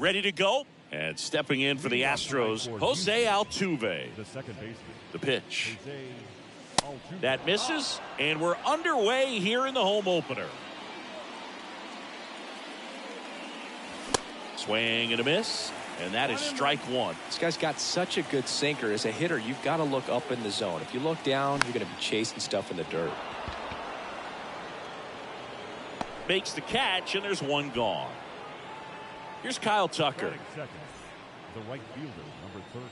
ready to go. And stepping in for the Astros, Jose Altuve. The second baseman. The pitch. Jose Altuve. That misses, and we're underway here in the home opener. Swing and a miss, and that is strike one. This guy's got such a good sinker. As a hitter, you've got to look up in the zone. If you look down, you're going to be chasing stuff in the dirt. Makes the catch, and there's one gone. Here's Kyle Tucker. Second, the right fielder, number 30,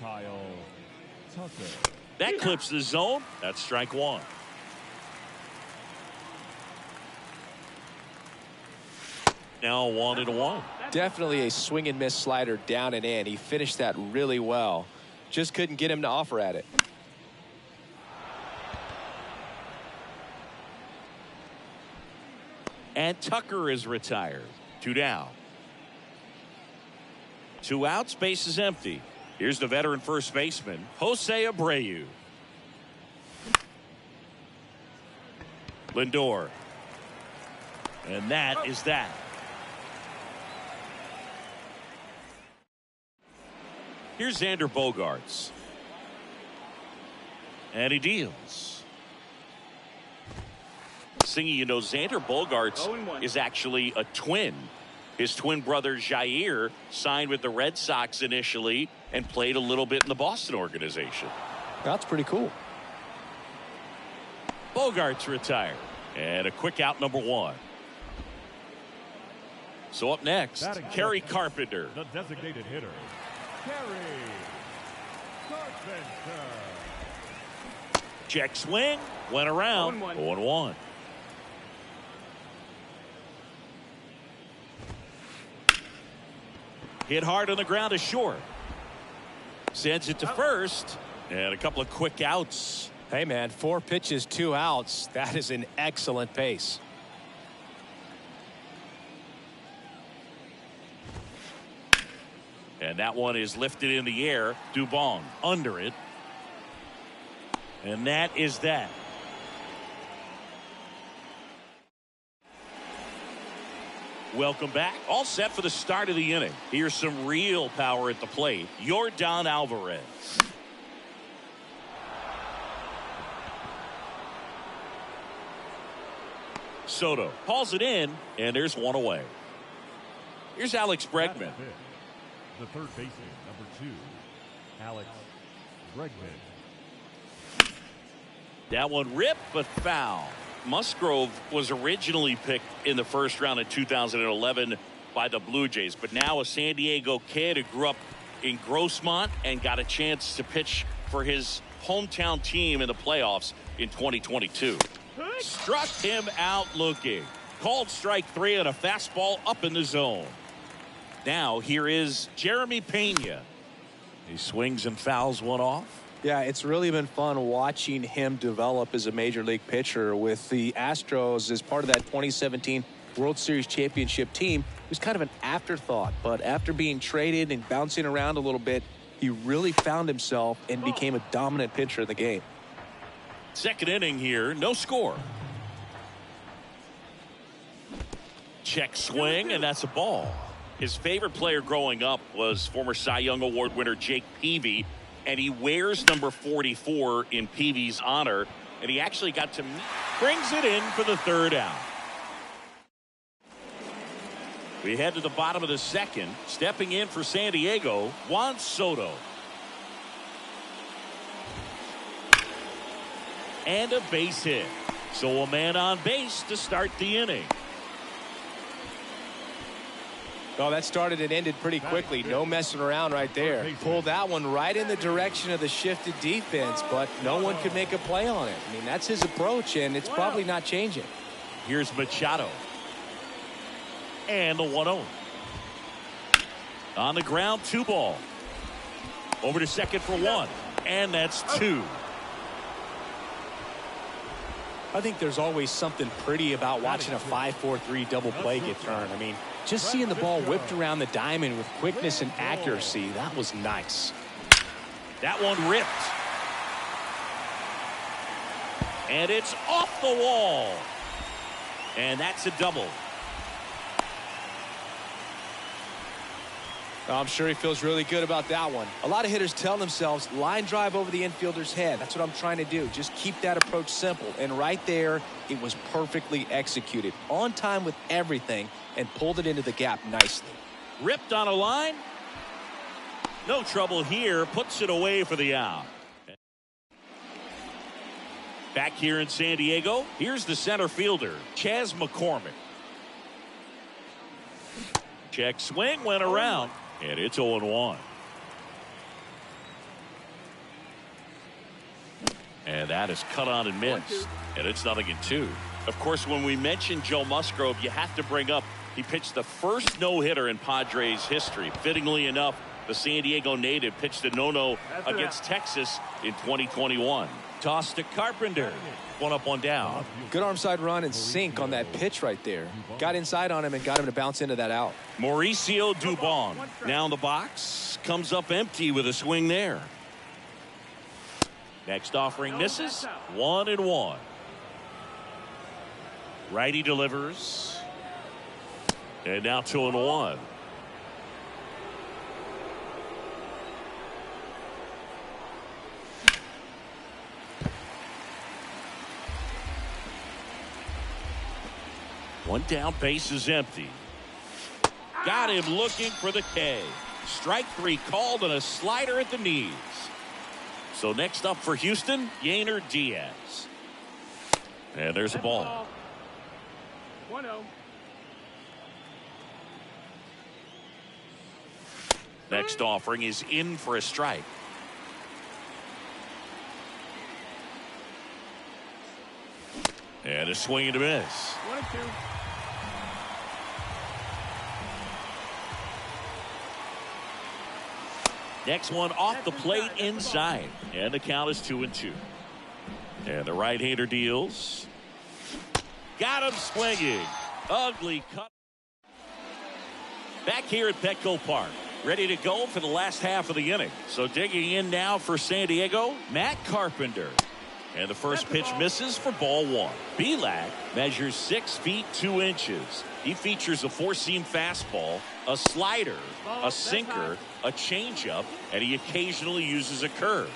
Kyle Tucker. That clips the zone. That's strike one. Now 1-1. Definitely a swing and miss slider down and in. He finished that really well. Just couldn't get him to offer at it. And Tucker is retired. 2 down. 2 outs, base is empty. Here's the veteran first baseman, Jose Abreu. Lindor. And that is that. Here's Xander Bogaerts. And he deals. Singy, you know, Xander Bogaerts is actually a twin. His twin brother Jair signed with the Red Sox initially and played a little bit in the Boston organization. That's pretty cool. Bogaerts retired. And a quick out, number 1. So up next, Kerry Carpenter. The designated hitter, Kerry Carpenter. Check swing, went around, 0-1. Hit hard on the ground to short. Sends it to first, and a couple of quick outs. Hey, man, 4 pitches, 2 outs. That is an excellent pace. And that one is lifted in the air. Dubon under it. And that is that. Welcome back. All set for the start of the inning. Here's some real power at the plate. Yordan Alvarez. Soto hauls it in, and there's one away. Here's Alex Bregman. The third baseman, number 2, Alex Bregman. That one ripped, but foul. Musgrove was originally picked in the first round in 2011 by the Blue Jays, but now a San Diego kid who grew up in Grossmont and got a chance to pitch for his hometown team in the playoffs in 2022. Struck him out looking. Called strike 3 on a fastball up in the zone. Now here is Jeremy Pena. He swings and fouls one off. Yeah, it's really been fun watching him develop as a major league pitcher with the Astros as part of that 2017 World Series championship team. It was kind of an afterthought, but after being traded and bouncing around a little bit, he really found himself and became a dominant pitcher in the game. Second inning here, no score. Check swing, and that's a ball. His favorite player growing up was former Cy Young Award winner Jake Peavy, and he wears number 44 in Peavy's honor, and he actually got to brings it in for the third out. We head to the bottom of the second. Stepping in for San Diego, Juan Soto. And a base hit. So a man on base to start the inning. Oh, that started and ended pretty quickly. No messing around right there. Pulled that one right in the direction of the shifted defense, but no one could make a play on it. I mean, that's his approach, and it's probably not changing. Here's Machado. And the 1-0. On the ground, 2 ball. Over to second for 1. And that's 2. I think there's always something pretty about watching a 5-4-3 double play get turned. I mean, just seeing the ball whipped around the diamond with quickness and accuracy, that was nice. That one ripped. And it's off the wall. And that's a double. I'm sure he feels really good about that one. A lot of hitters tell themselves, line drive over the infielder's head. That's what I'm trying to do. Just keep that approach simple. And right there, it was perfectly executed. On time with everything and pulled it into the gap nicely. Ripped on a line. No trouble here. Puts it away for the out. Back here in San Diego, here's the center fielder, Chas McCormick. Check swing, went around, and it's 0-1. And that is cut on and missed, and it's 0-2. Of course, when we mention Joe Musgrove, you have to bring up he pitched the first no-hitter in Padres history. Fittingly enough, the San Diego native pitched a no-no against Texas in 2021. Toss to Carpenter. One up, one down. Good arm side run and sink on that pitch right there. Got inside on him and got him to bounce into that out. Mauricio Dubon now in the box. Comes up empty with a swing there. Next offering misses. 1-1. Righty delivers. And now 2-1. One down, base is empty. Got him looking for the K. Strike 3 called and a slider at the knees. So next up for Houston, Yainer Diaz. And there's a ball. 1-0. Next offering is in for a strike. And a swing and a miss. 1-2. Next one off the plate inside. And the count is 2-2. And the right-hander deals. Got him swinging. Ugly cut. Back here at Petco Park. Ready to go for the last half of the inning. So digging in now for San Diego, Matt Carpenter. And the first pitch misses for ball one. Belak measures 6 feet 2 inches. He features a four-seam fastball, a slider, a sinker, a changeup, and he occasionally uses a curve.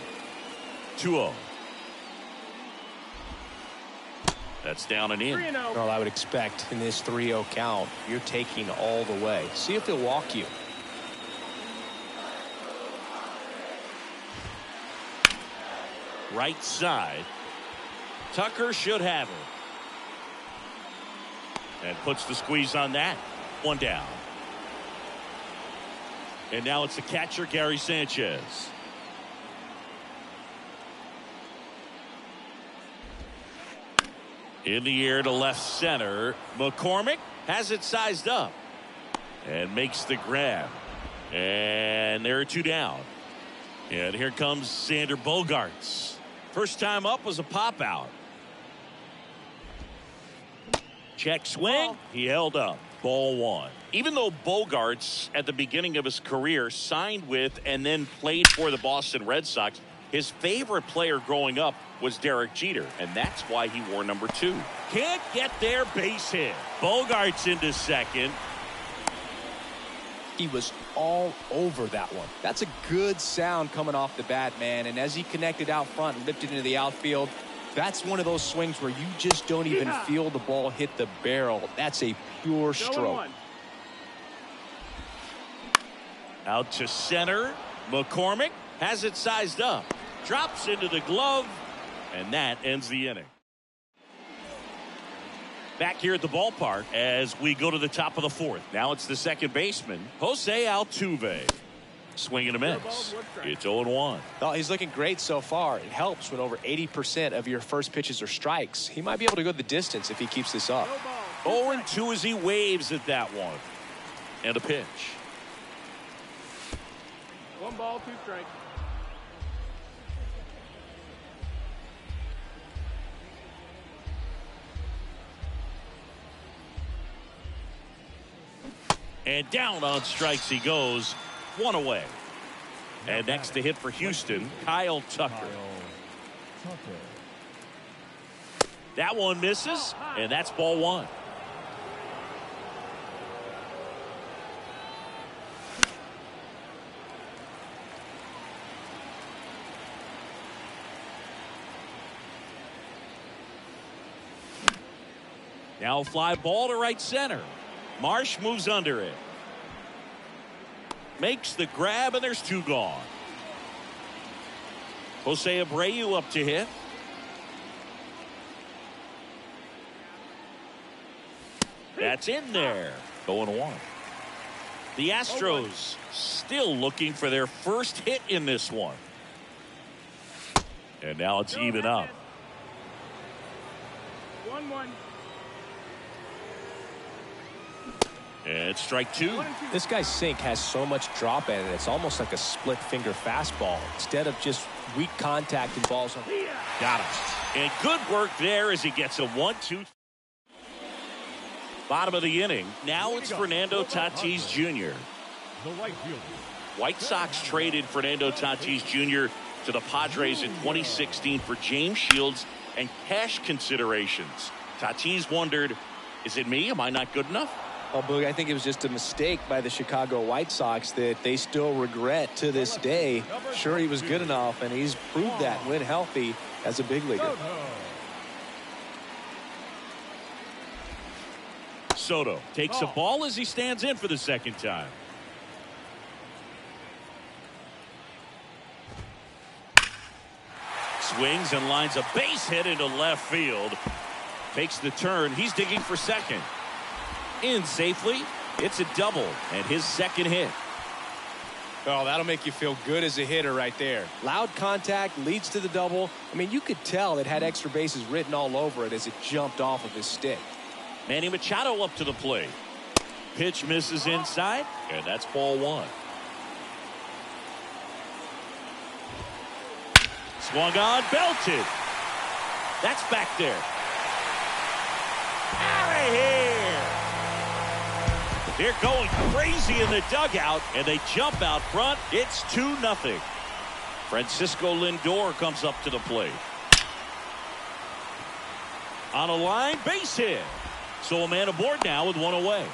2-0. That's down and in. Well, I would expect in this 3-0 count, you're taking all the way. See if he'll walk you. Right side. Tucker should have it. And puts the squeeze on that. One down. And now it's the catcher, Gary Sanchez. In the air to left center. McCormick has it sized up. And makes the grab. And there are 2 down. And here comes Xander Bogaerts. First time up was a pop out. Check swing. He held up. Ball one. Even though Bogaerts at the beginning of his career signed with and then played for the Boston Red Sox, his favorite player growing up was Derek Jeter, and that's why he wore number 2. Can't get there, base hit. Bogaerts into second. He was all over that one. That's a good sound coming off the bat, man. And as he connected out front and lifted into the outfield, that's one of those swings where you just don't even feel the ball hit the barrel. That's a pure stroke. Out to center. McCormick has it sized up. Drops into the glove. And that ends the inning. Back here at the ballpark as we go to the top of the 4th. Now it's the second baseman, Jose Altuve. Swing and a miss. It's 0-1. Oh, he's looking great so far. It helps when over 80% of your first pitches are strikes. He might be able to go the distance if he keeps this up. 0-2 as he waves at that one. And a pitch. 1 ball, 2 strikes. And down on strikes he goes. 1 away. And next to hit for Houston, Kyle Tucker. That one misses, and that's ball one. Now a fly ball to right center. Marsh moves under it. Makes the grab, and there's 2 gone. Jose Abreu up to hit. That's in there. 0-1. The Astros still looking for their first hit in this one. And now it's even up. 1-1. And strike 2. This guy's sink has so much drop in it. It's almost like a split finger fastball instead of just weak contact and balls on. Got him. And good work there as he gets a 1-2. Bottom of the inning. Now it's Fernando Tatis Jr. The right fielder. White Sox traded Fernando Tatis Jr. to the Padres in 2016 for James Shields and cash considerations. Tatis wondered, is it me? Am I not good enough? Oh, Boog, I think it was just a mistake by the Chicago White Sox that they still regret to this day. Sure, he was good enough, and he's proved that when healthy as a big leaguer. Soto takes a ball as he stands in for the second time. Swings and lines a base hit into left field. Takes the turn. He's digging for second. In safely. It's a double and his second hit. Oh, that'll make you feel good as a hitter right there. Loud contact leads to the double. I mean, you could tell it had extra bases written all over it as it jumped off of his stick. Manny Machado up to the plate. Pitch misses inside, and that's ball 1. Swung on, belted. That's back there. Out of here. They're going crazy in the dugout, and they jump out front. It's 2-0. Francisco Lindor comes up to the plate. On a line, base hit. So a man aboard now with 1 away.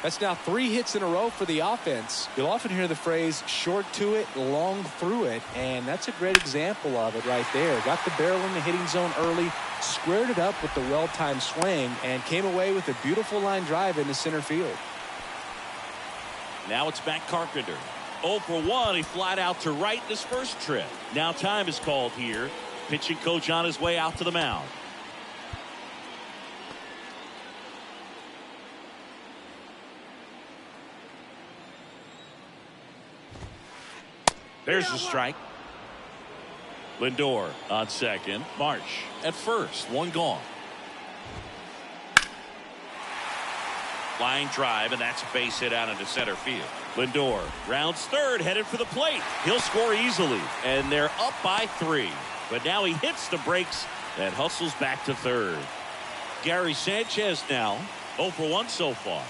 That's now 3 hits in a row for the offense. You'll often hear the phrase short to it, long through it, and that's a great example of it right there. Got the barrel in the hitting zone early, squared it up with the well-timed swing, and came away with a beautiful line drive into center field. Now it's Matt Carpenter. 0 for 1. He flied out to right in his first trip. Now time is called here. Pitching coach on his way out to the mound. There's the strike. Lindor on second. Marsh at first. 1 gone. Line drive, and that's a base hit out into center field. Lindor rounds third, headed for the plate. He'll score easily, and they're up by 3. But now he hits the brakes and hustles back to third. Gary Sanchez now 0 for 1 so far.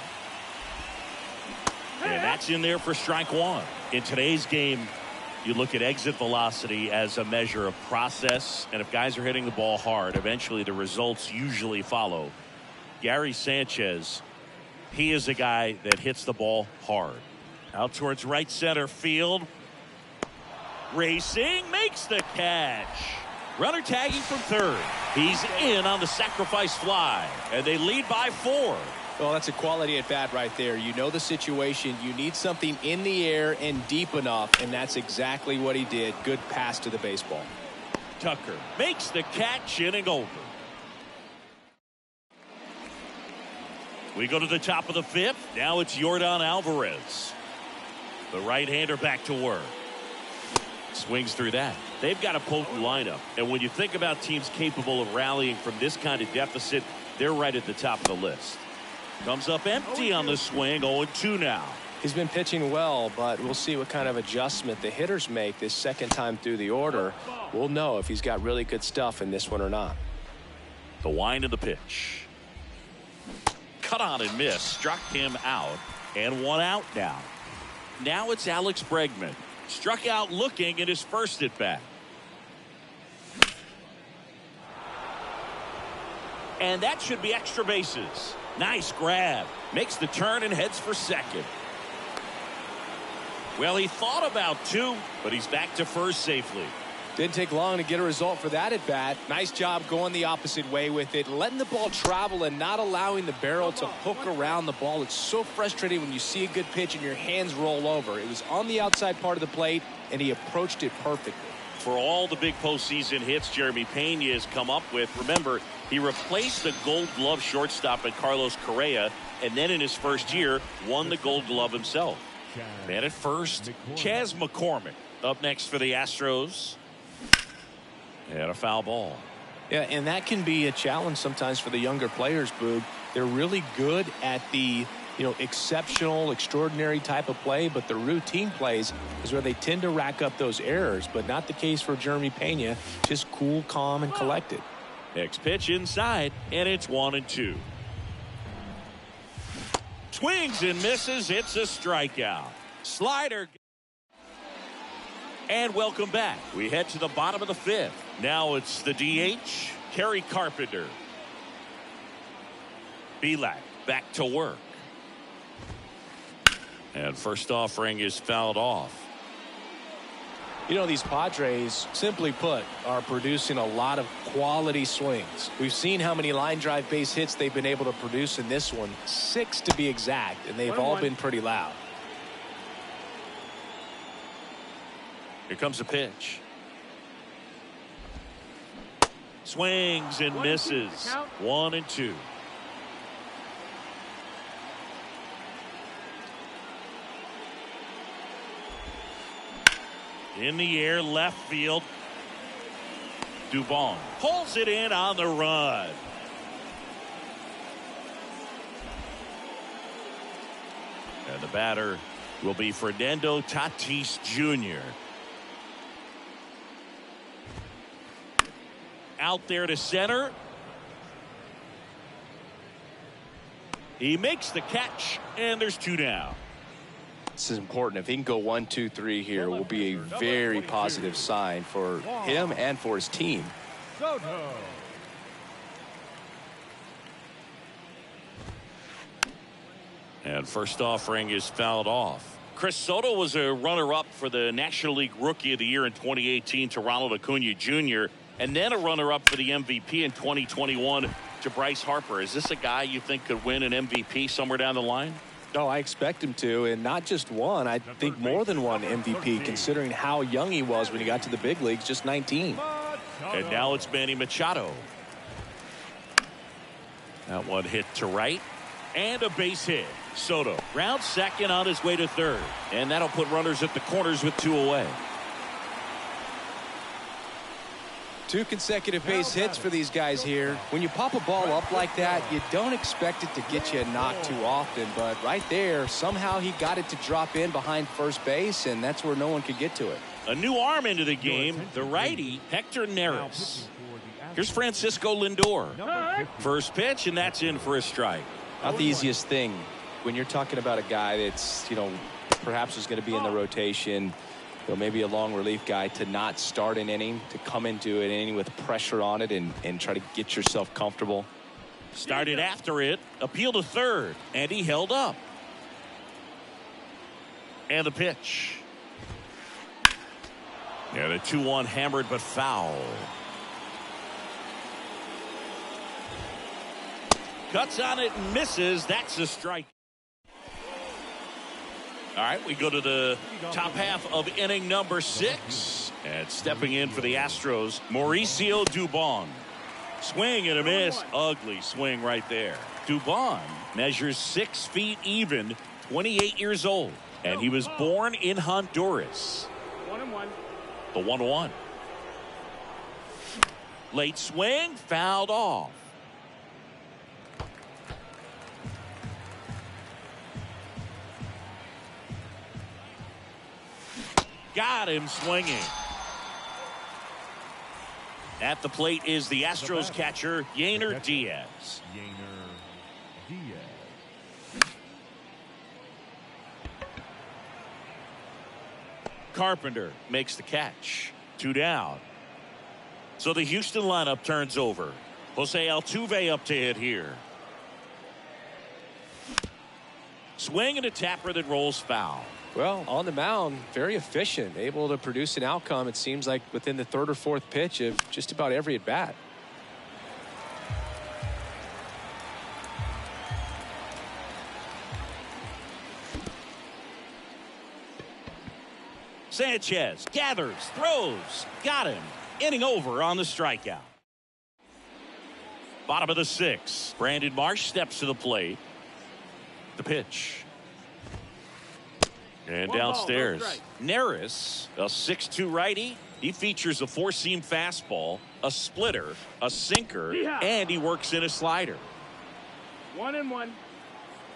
And that's in there for strike 1. In today's game, you look at exit velocity as a measure of process, and if guys are hitting the ball hard, eventually the results usually follow. Gary Sanchez, he is a guy that hits the ball hard. Out towards right center field. Racing, makes the catch. Runner tagging from third. He's in on the sacrifice fly, and they lead by 4. Well, that's a quality at bat right there. You know the situation. You need something in the air and deep enough, and that's exactly what he did. Good pass to the baseball. Tucker makes the catch, inning over. We go to the top of the 5th. Now it's Yordan Alvarez. The right-hander back to work. Swings through that. They've got a potent lineup, and when you think about teams capable of rallying from this kind of deficit, they're right at the top of the list. Comes up empty on the swing. 0-2 now. He's been pitching well, but we'll see what kind of adjustment the hitters make this second time through the order. We'll know if he's got really good stuff in this one or not. The wind of the pitch. Cut on and miss. Struck him out, and 1 out now. Now it's Alex Bregman. Struck out looking in his first at bat. And that should be extra bases. Nice grab. Makes the turn and heads for second. Well, he thought about 2, but he's back to first safely. Didn't take long to get a result for that at bat. Nice job going the opposite way with it, letting the ball travel and not allowing the barrel to hook around the ball. It's so frustrating when you see a good pitch and your hands roll over. It was on the outside part of the plate, and he approached it perfectly. For all the big postseason hits Jeremy Pena has come up with, remember, he replaced the Gold Glove shortstop at Carlos Correa, and then in his first year won the Gold Glove himself. Man at first, Chas McCormick up next for the Astros. And a foul ball. Yeah, and that can be a challenge sometimes for the younger players, Boog. They're really good at the exceptional, extraordinary type of play, but the routine plays is where they tend to rack up those errors, but not the case for Jeremy Pena. Just cool, calm, and collected. Next pitch inside, and it's 1-2. Swings and misses. It's a strikeout. Slider. And welcome back. We head to the bottom of the fifth. Now it's the DH, Kerry Carpenter. Belak back to work. And first offering is fouled off. These Padres, simply put, are producing a lot of quality swings. We've seen how many line drive base hits they've been able to produce in this one, 6 to be exact, and they've all been pretty loud. Here comes a pitch. Swings and misses. 1-2. In the air, left field. Dubon pulls it in on the run. And the batter will be Fernando Tatis Jr. Out there to center. He makes the catch, and there's 2 down. This is important. If he can go 1, 2, 3 here, will be a very positive sign for him and for his team. Soto. And first offering is fouled off. Chris Soto was a runner-up for the National League Rookie of the Year in 2018 to Ronald Acuna Jr., and then a runner-up for the MVP in 2021 to Bryce Harper. Is this a guy you think could win an MVP somewhere down the line? No, I expect him to, and not just one. I think more than one MVP, considering how young he was when he got to the big leagues, just 19. And now it's Manny Machado. That one hit to right, and a base hit. Soto round second on his way to third, and that'll put runners at the corners with 2 away. 2 consecutive base hits for these guys here. When you pop a ball up like that, you don't expect it to get you a knock too often, but right there, somehow he got it to drop in behind first base, and that's where no one could get to it. A new arm into the game, the righty, Hector Neris. Here's Francisco Lindor. First pitch, and that's in for a strike. Not the easiest thing when you're talking about a guy that's, perhaps is going to be in the rotation, maybe a long relief guy, to not start an inning, to come into an inning with pressure on it and try to get yourself comfortable. Started after it, appeal to third, and he held up. And the pitch. Yeah, the 2-1 hammered but foul. Cuts on it and misses. That's a strike. All right, we go to the top half of inning number 6. And stepping in for the Astros, Mauricio Dubon. Swing and a miss. Ugly swing right there. Dubon measures 6 feet even, 28 years old. And he was born in Honduras. 1-1. The 1-1. Late swing, fouled off. Got him swinging. At the plate is the Astros catcher, Yainer Diaz. Yainer Diaz. Carpenter makes the catch. 2 down. So the Houston lineup turns over. Jose Altuve up to hit here. Swing and a tapper that rolls foul. Well, on the mound, very efficient, able to produce an outcome, it seems like, within the third or fourth pitch of just about every at bat. Sanchez gathers, throws, got him. Inning over on the strikeout. Bottom of the sixth. Brandon Marsh steps to the plate. The pitch. And downstairs, Neris, a 6'2 righty. He features a four-seam fastball, a splitter, a sinker, and he works in a slider. 1-1.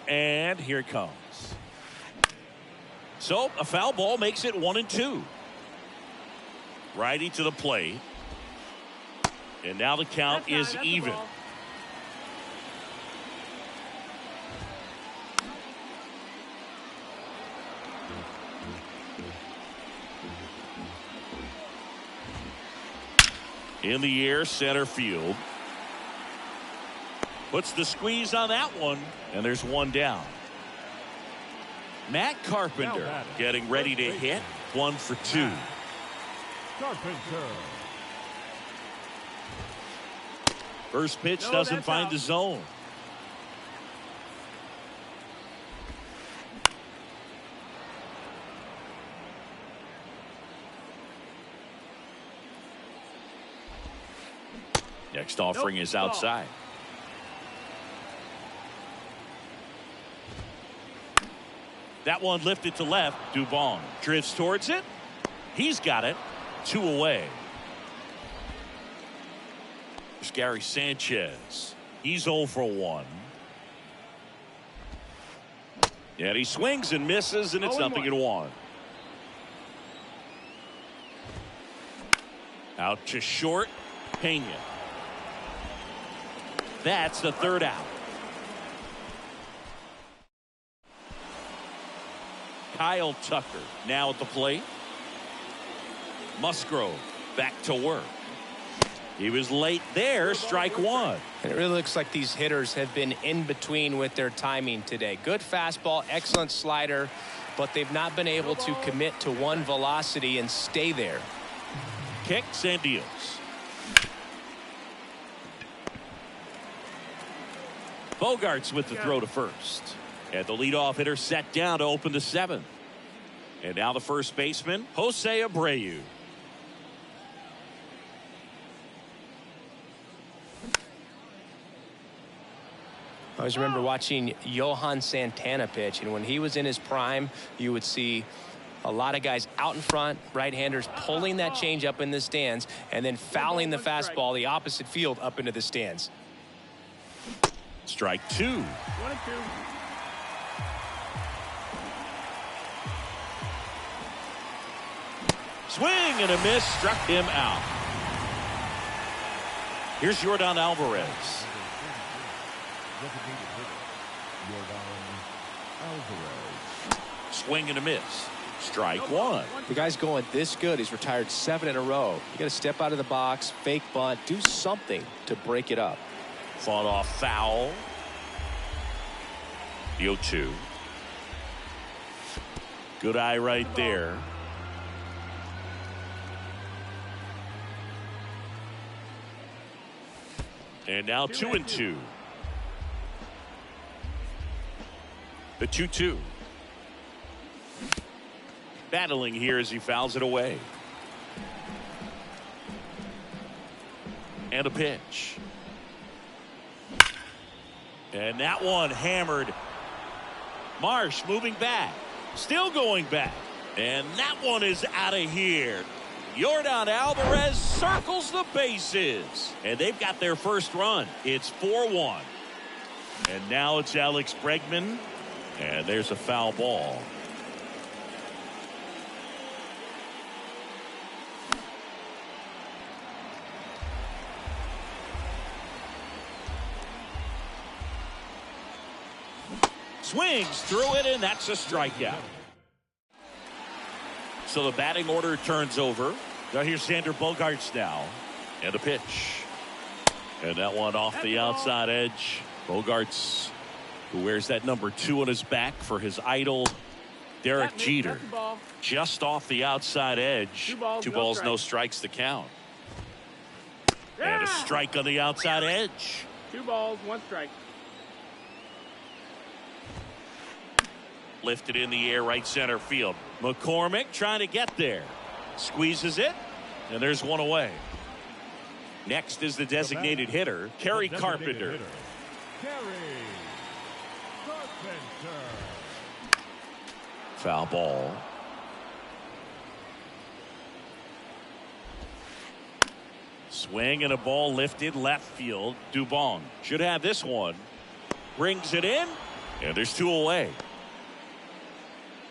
And here it comes. So a foul ball makes it 1-2. Righty to the plate. And now the count is even. In the air, center field. Puts the squeeze on that one, and there's one down. Matt Carpenter getting ready to hit. 1 for 2. Carpenter. First pitch doesn't find the zone. Next offering is outside. That one lifted to left. Dubon drifts towards it. He's got it. 2 away. There's Gary Sanchez. He's 0 for 1. And he swings and misses, and it's 0-1. Out to short. Pena. That's the third out. Kyle Tucker now at the plate. Musgrove back to work. He was late there. Strike one. And it really looks like these hitters have been in between with their timing today. Good fastball, excellent slider, but they've not been able to commit to one velocity and stay there. Kicks and deals. Bogarts with the throw to first. And the leadoff hitter set down to open the 7th. And now the first baseman, Jose Abreu. I always remember watching Johan Santana pitch, and when he was in his prime, you would see a lot of guys out in front, right-handers pulling that change up in the stands, and then fouling the fastball the opposite field up into the stands. Strike 2. 1-2. Swing and a miss, struck him out. Here's Yordan Alvarez. Swing and a miss. Strike 1. The guy's going this good. He's retired 7 in a row. You got to step out of the box, fake bunt, do something to break it up. Fought off foul. The 0-2. Good eye right there. And now 2-2. The 2-2. Battling here as he fouls it away. And a pitch. And that one hammered. Marsh moving back. Still going back. And that one is out of here. Yordan Alvarez circles the bases. And they've got their first run. It's 4-1. And now it's Alex Bregman. And there's a foul ball. Swings through it, and that's a strikeout. So the batting order turns over. Now here's Sander Bogarts now. And a pitch. And that one off the outside edge. Bogarts, who wears that number 2 on his back for his idol, Derek Jeter That's the ball. just off the outside edge. Two balls, no strikes to count. And a Yeah! strike on the outside edge. 2 balls, 1 strike. Lifted in the air, right center field. McCormick trying to get there. Squeezes it, and there's one away. Next is the designated hitter, Kerry Carpenter. Foul ball. Swing and a ball lifted left field. Dubon should have this one. Brings it in, and there's 2 away.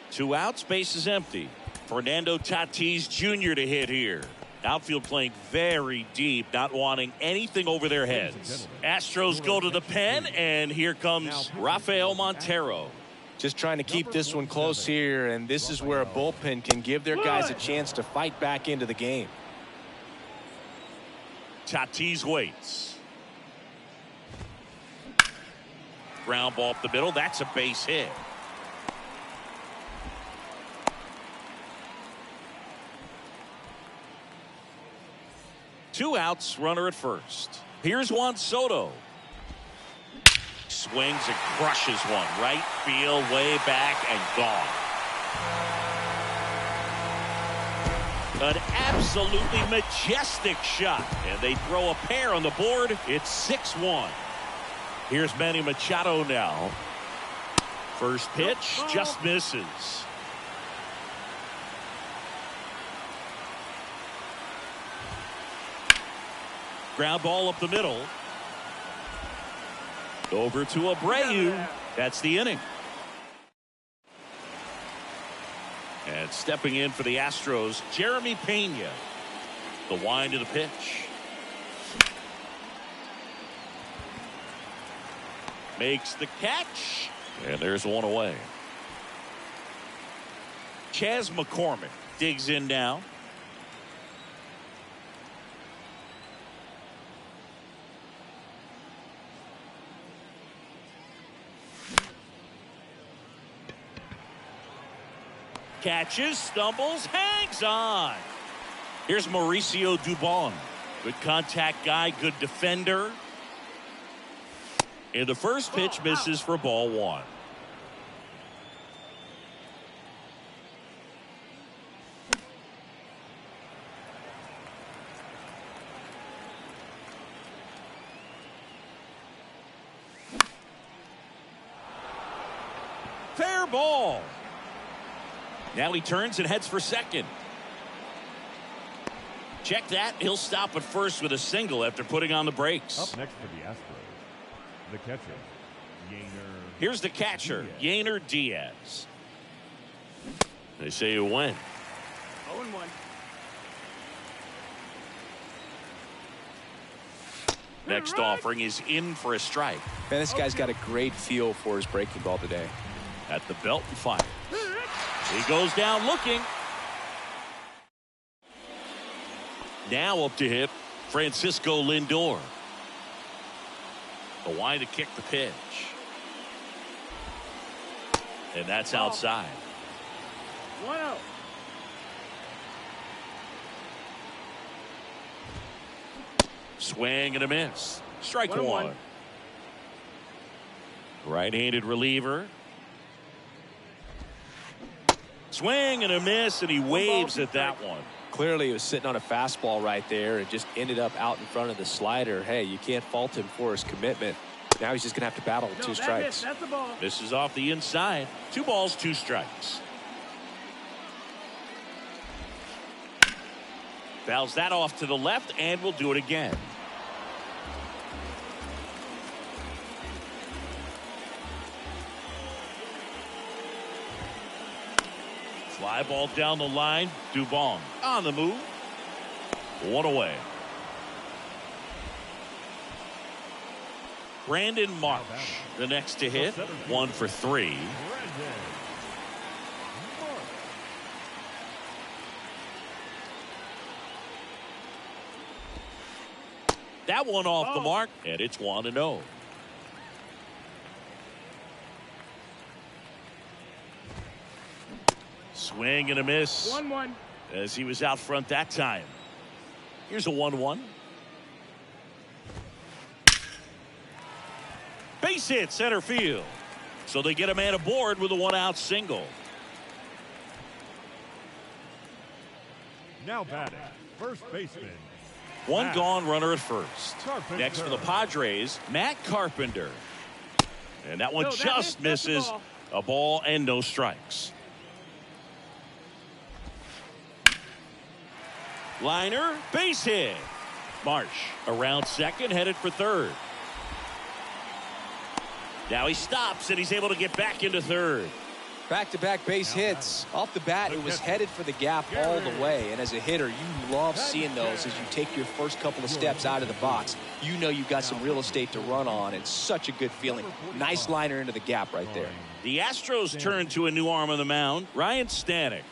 2 outs, base is empty. Fernando Tatis Jr. to hit here. Outfield playing very deep, not wanting anything over their heads. Astros go to the pen, and here comes Rafael Montero. Just trying to keep this one close here, and this is where a bullpen can give their guys a chance to fight back into the game. Tatis waits. Ground ball up the middle. That's a base hit. Two outs, runner at first. Here's Juan Soto. Swings and crushes one. Right field, way back, and gone. An absolutely majestic shot. And they throw a pair on the board. It's 6-1. Here's Manny Machado now. First pitch just misses. Ground ball up the middle. Over to Abreu. That's the inning. And stepping in for the Astros, Jeremy Pena. The wind of the pitch. Makes the catch. And there's one away. Chas McCormick digs in now. Catches, stumbles, hangs on. Here's Mauricio Dubon. Good contact guy, good defender. And the first pitch misses for ball 1. Fair ball. Now he turns and heads for second. Check that. He'll stop at first with a single after putting on the brakes. Up next for the Astros, the catcher, Yainer. Here's the catcher, Yainer Diaz. They say you win. 0-1. Next offering is in for a strike. Man, this guy's got a great feel for his breaking ball today. At the belt and fire. He goes down looking. Now up to hit Francisco Lindor. The wind to kick the pitch. And that's outside. 1-0. Swing and a miss. Strike 1-1. one. Right-handed reliever. Swing and a miss, and he waves at that one. Clearly, he was sitting on a fastball right there and just ended up out in front of the slider. Hey, you can't fault him for his commitment. Now he's just going to have to battle with 2 strikes. That's the ball. This is off the inside. 2 balls, 2 strikes. Fouls that off to the left, and will do it again. Fly ball down the line. Dubon on the move. 1 away. Brandon Marsh, the next to hit. 1 for 3. That one off the mark, and it's 1-0. Swing and a miss 1-1. as he was out front that time. Here's a 1-1. Base hit center field. So they get a man aboard with a 1-out single. Now batting, first baseman. One Matt gone, runner at first. Carpenter. Next for the Padres, Matt Carpenter. And that one No, that just hit, that's the misses. ball. A ball and no strikes. Liner, base hit. Marsh around second, headed for third. Now he stops and he's able to get back into third. Back-to-back base hits. Off the bat, it was headed for the gap all the way. And as a hitter, you love seeing those as you take your first couple of steps out of the box. You know you've got some real estate to run on. It's such a good feeling. Nice liner into the gap right there. The Astros turn to a new arm on the mound, Ryan Stanek.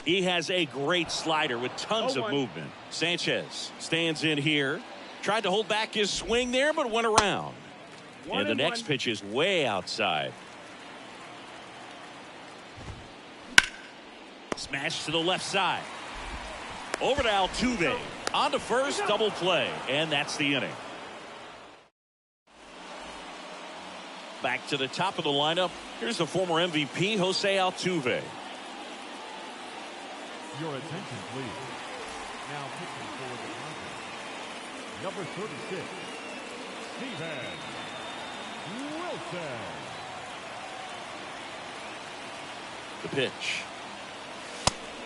He has a great slider with tons of movement. Sanchez stands in here. Tried to hold back his swing there, but went around. And the next pitch is way outside. Smash to the left side. Over to Altuve. On to first, double play. And that's the inning. Back to the top of the lineup. Here's the former MVP, Jose Altuve. Your attention, please. Now pitching for the Padres. Number 36, Steven Wilson. The pitch.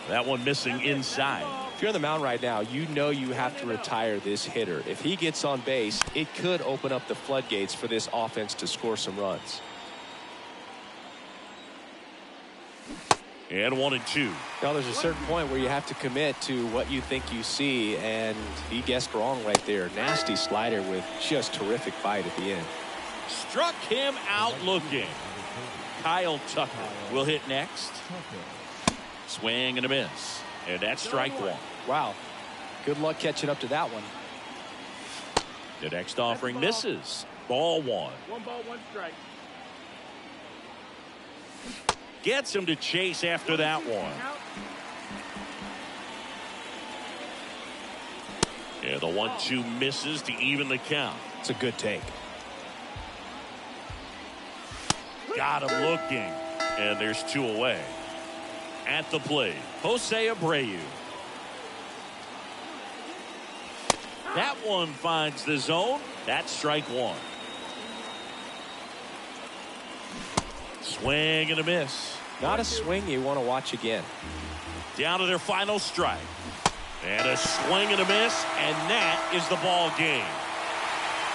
That one missing inside. If you're on the mound right now, you know you have to retire this hitter. If he gets on base, it could open up the floodgates for this offense to score some runs. And 1-2. Now, there's a certain point where you have to commit to what you think you see, and he guessed wrong right there. Nasty slider with just terrific bite at the end. Struck him out looking. Kyle Tucker will hit next. Swing and a miss. And that's strike one. Wow. Good luck catching up to that one. The next offering misses. Ball one. 1 ball, 1 strike. Gets him to chase after that one. Yeah, the 1-2 misses to even the count. It's a good take. Got him looking. And there's 2 away. At the plate, Jose Abreu. That one finds the zone. That's strike one. Swing and a miss. Not a swing you want to watch again. Down to their final strike. And a swing and a miss, and that is the ball game.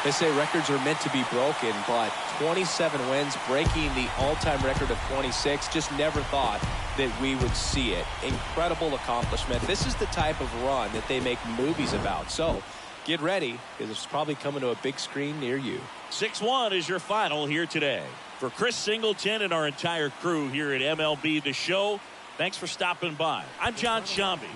They say records are meant to be broken, but 27 wins, breaking the all-time record of 26. Just never thought that we would see it. Incredible accomplishment. This is the type of run that they make movies about. So get ready, because it's probably coming to a big screen near you. 6-1 is your final here today. For Chris Singleton and our entire crew here at MLB The Show, thanks for stopping by. I'm John Shambi.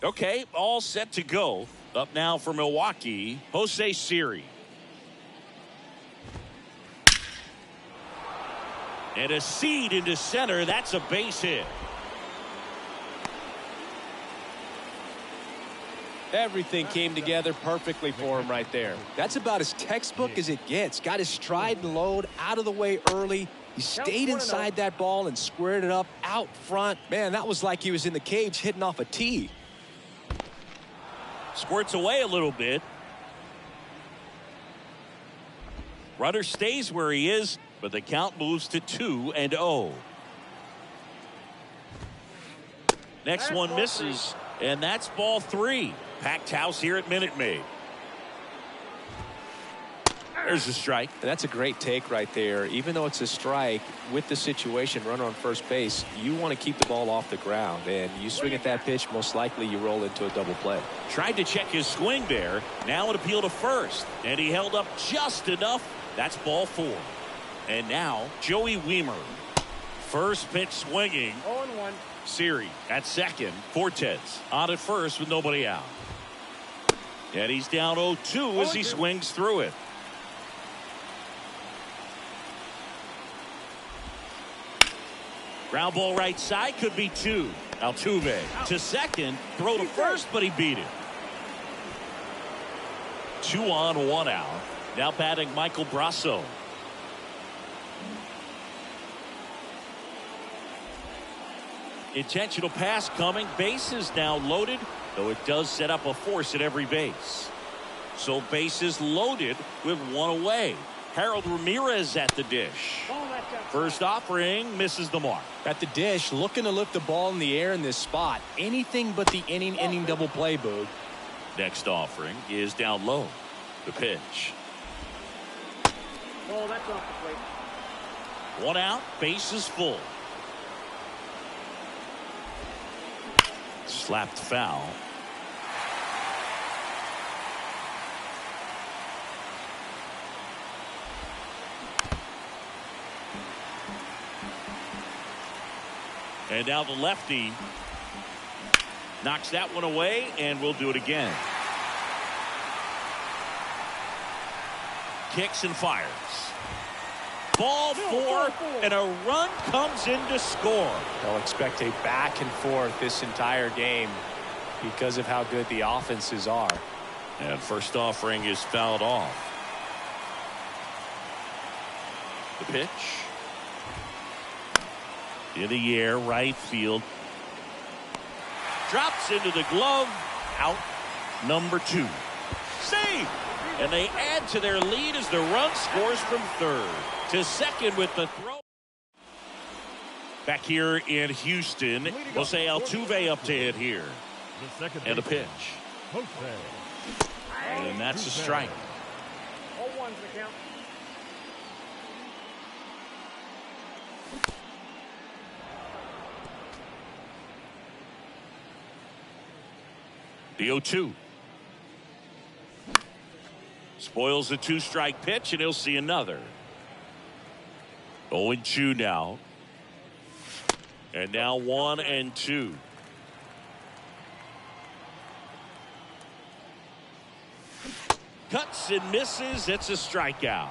Okay, all set to go. Up now for Milwaukee, Jose Siri. And a seed into center. That's a base hit. Everything came together perfectly for him right there. That's about as textbook as it gets. Got his stride and load out of the way early. He stayed inside that ball and squared it up out front. Man, that was like he was in the cage hitting off a tee. Squirts away a little bit. Runner stays where he is, but the count moves to 2-0. Next one misses, and that's ball 3. Packed house here at Minute Maid. There's a strike. That's a great take right there. Even though it's a strike, with the situation, runner on first base, you want to keep the ball off the ground. And you swing at that pitch, most likely you roll into a double play. Tried to check his swing there. Now an appeal to first. And he held up just enough. That's ball 4. And now Joey Wiemer. First pitch swinging. 0-1. Siri at second. Fortes on at first with nobody out. And he's down 0-2 as he swings through it. Ground ball right side, could be 2. Altuve to second, throw to first, but he beat it. 2 on, 1 out. Now batting Michael Brasso. Intentional pass coming. Base is now loaded, though it does set up a force at every base. So base is loaded with 1 away. Harold Ramirez at the dish. First offering misses the mark. At the dish, looking to lift the ball in the air in this spot. Anything but the inning double play, Boog. Next offering is down low. The pitch. Oh, that's off the plate. 1 out, base is full. Slapped foul. And now the lefty knocks that one away, and we'll do it again. Kicks and fires. Ball 4, and a run comes in to score. They'll expect a back and forth this entire game because of how good the offenses are. And first offering is fouled off. The pitch. In the air, right field. Drops into the glove. Out number 2. Save! And they add to their lead as the run scores from third. To second with the throw. Back here in Houston, Jose Altuve up to hit here. And the pitch. And that's a strike. 0-1's the count. The 0-2. Spoils the 2-strike pitch, and he'll see another. 0-2 now. And now 1-2. Cuts and misses. It's a strikeout.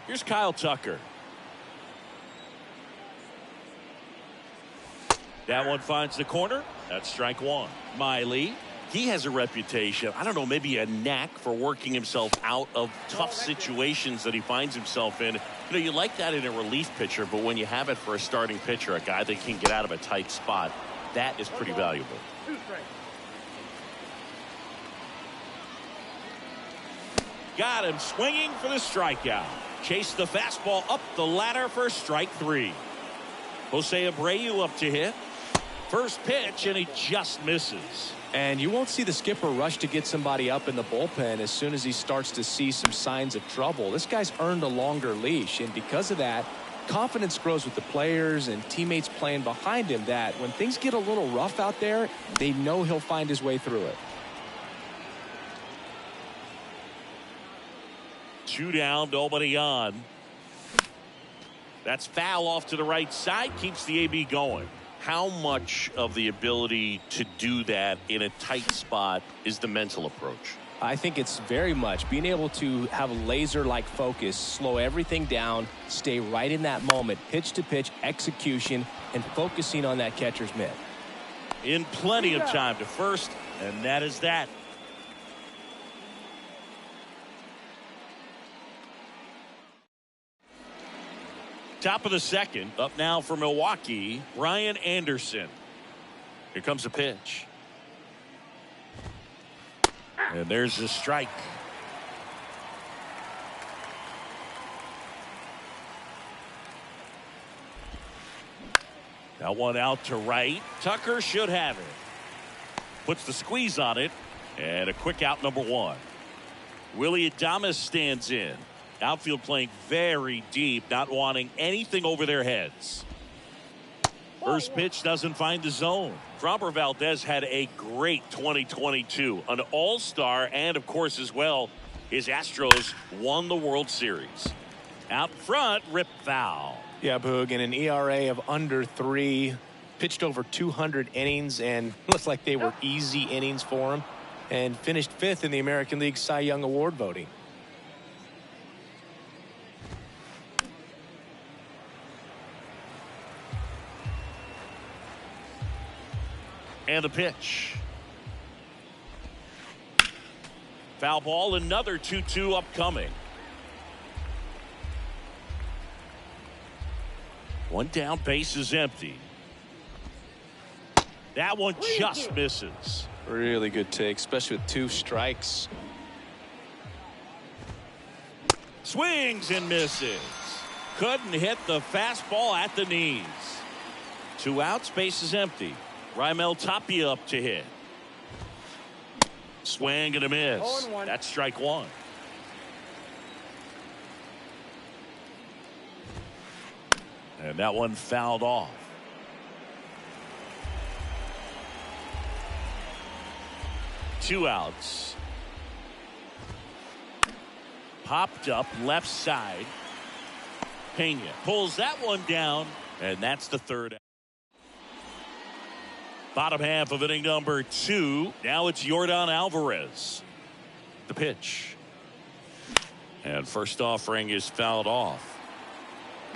Here's Kyle Tucker. That one finds the corner. That's strike 1. Miley. He has a reputation, I don't know, maybe a knack for working himself out of tough situations that he finds himself in. You know, you like that in a relief pitcher, but when you have it for a starting pitcher, a guy that can get out of a tight spot, that is pretty valuable. 2 strikes. Got him swinging for the strikeout. Chased the fastball up the ladder for strike 3. Jose Abreu up to hit. First pitch, and he just misses. And you won't see the skipper rush to get somebody up in the bullpen as soon as he starts to see some signs of trouble. This guy's earned a longer leash, and because of that, confidence grows with the players and teammates playing behind him, that when things get a little rough out there, they know he'll find his way through it. 2 down, nobody on. That's foul off to the right side, keeps the AB going. how much of the ability to do that in a tight spot is the mental approach? I think it's very much being able to have a laser-like focus, slow everything down, stay right in that moment, pitch to pitch execution, and focusing on that catcher's mitt. In plenty of time to first, and that is that. Top of the second, up now for Milwaukee, Ryan Anderson. Here comes a pitch. And there's a strike. That one out to right. Tucker should have it. Puts the squeeze on it. And a quick out, number one. Willie Adames stands in. Outfield playing very deep, not wanting anything over their heads. First pitch doesn't find the zone. Framber Valdez had a great 2022, an all-star, and of course as well, his Astros won the World Series. Out front, rip foul. Yeah, Boog, in an ERA of under 3, pitched over 200 innings, and looks like they were easy innings for him, and finished 5th in the American League Cy Young Award voting. And the pitch. Foul ball, another 2-2 upcoming. One down, base is empty. That one just misses. Really good take, especially with 2 strikes. Swings and misses. Couldn't hit the fastball at the knees. 2 outs, base is empty. Raimel Tapia up to hit. Swing and a miss. That's strike one. And that one fouled off. Two outs. Popped up left side. Pena pulls that one down, and that's the third out. Bottom half of inning number 2. Now it's Yordan Alvarez. The pitch. And first offering is fouled off.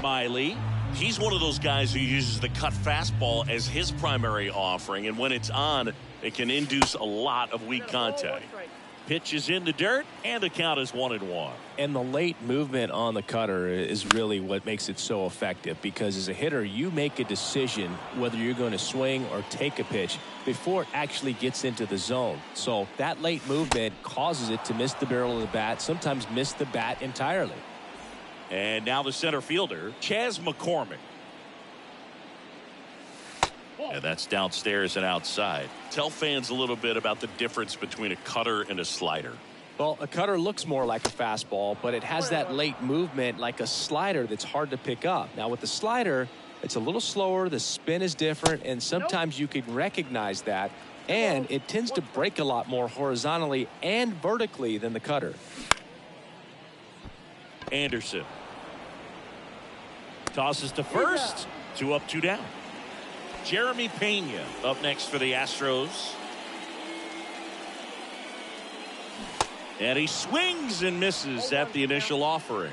Miley, he's one of those guys who uses the cut fastball as his primary offering, and when it's on, it can induce a lot of weak contact. Pitch is in the dirt, and the count is 1-1. And the late movement on the cutter is really what makes it so effective, because as a hitter, you make a decision whether you're going to swing or take a pitch before it actually gets into the zone. So that late movement causes it to miss the barrel of the bat, sometimes miss the bat entirely. And now the center fielder, Chas McCormick. And that's downstairs and outside. Tell fans a little bit about the difference between a cutter and a slider. Well, a cutter looks more like a fastball, but it has that late movement like a slider that's hard to pick up. Now with the slider, it's a little slower, the spin is different, and sometimes you can recognize that, and it tends to break a lot more horizontally and vertically than the cutter. Anderson tosses to first. 2 up, 2 down. Jeremy Pena up next for the Astros. And he swings and misses at the initial offering.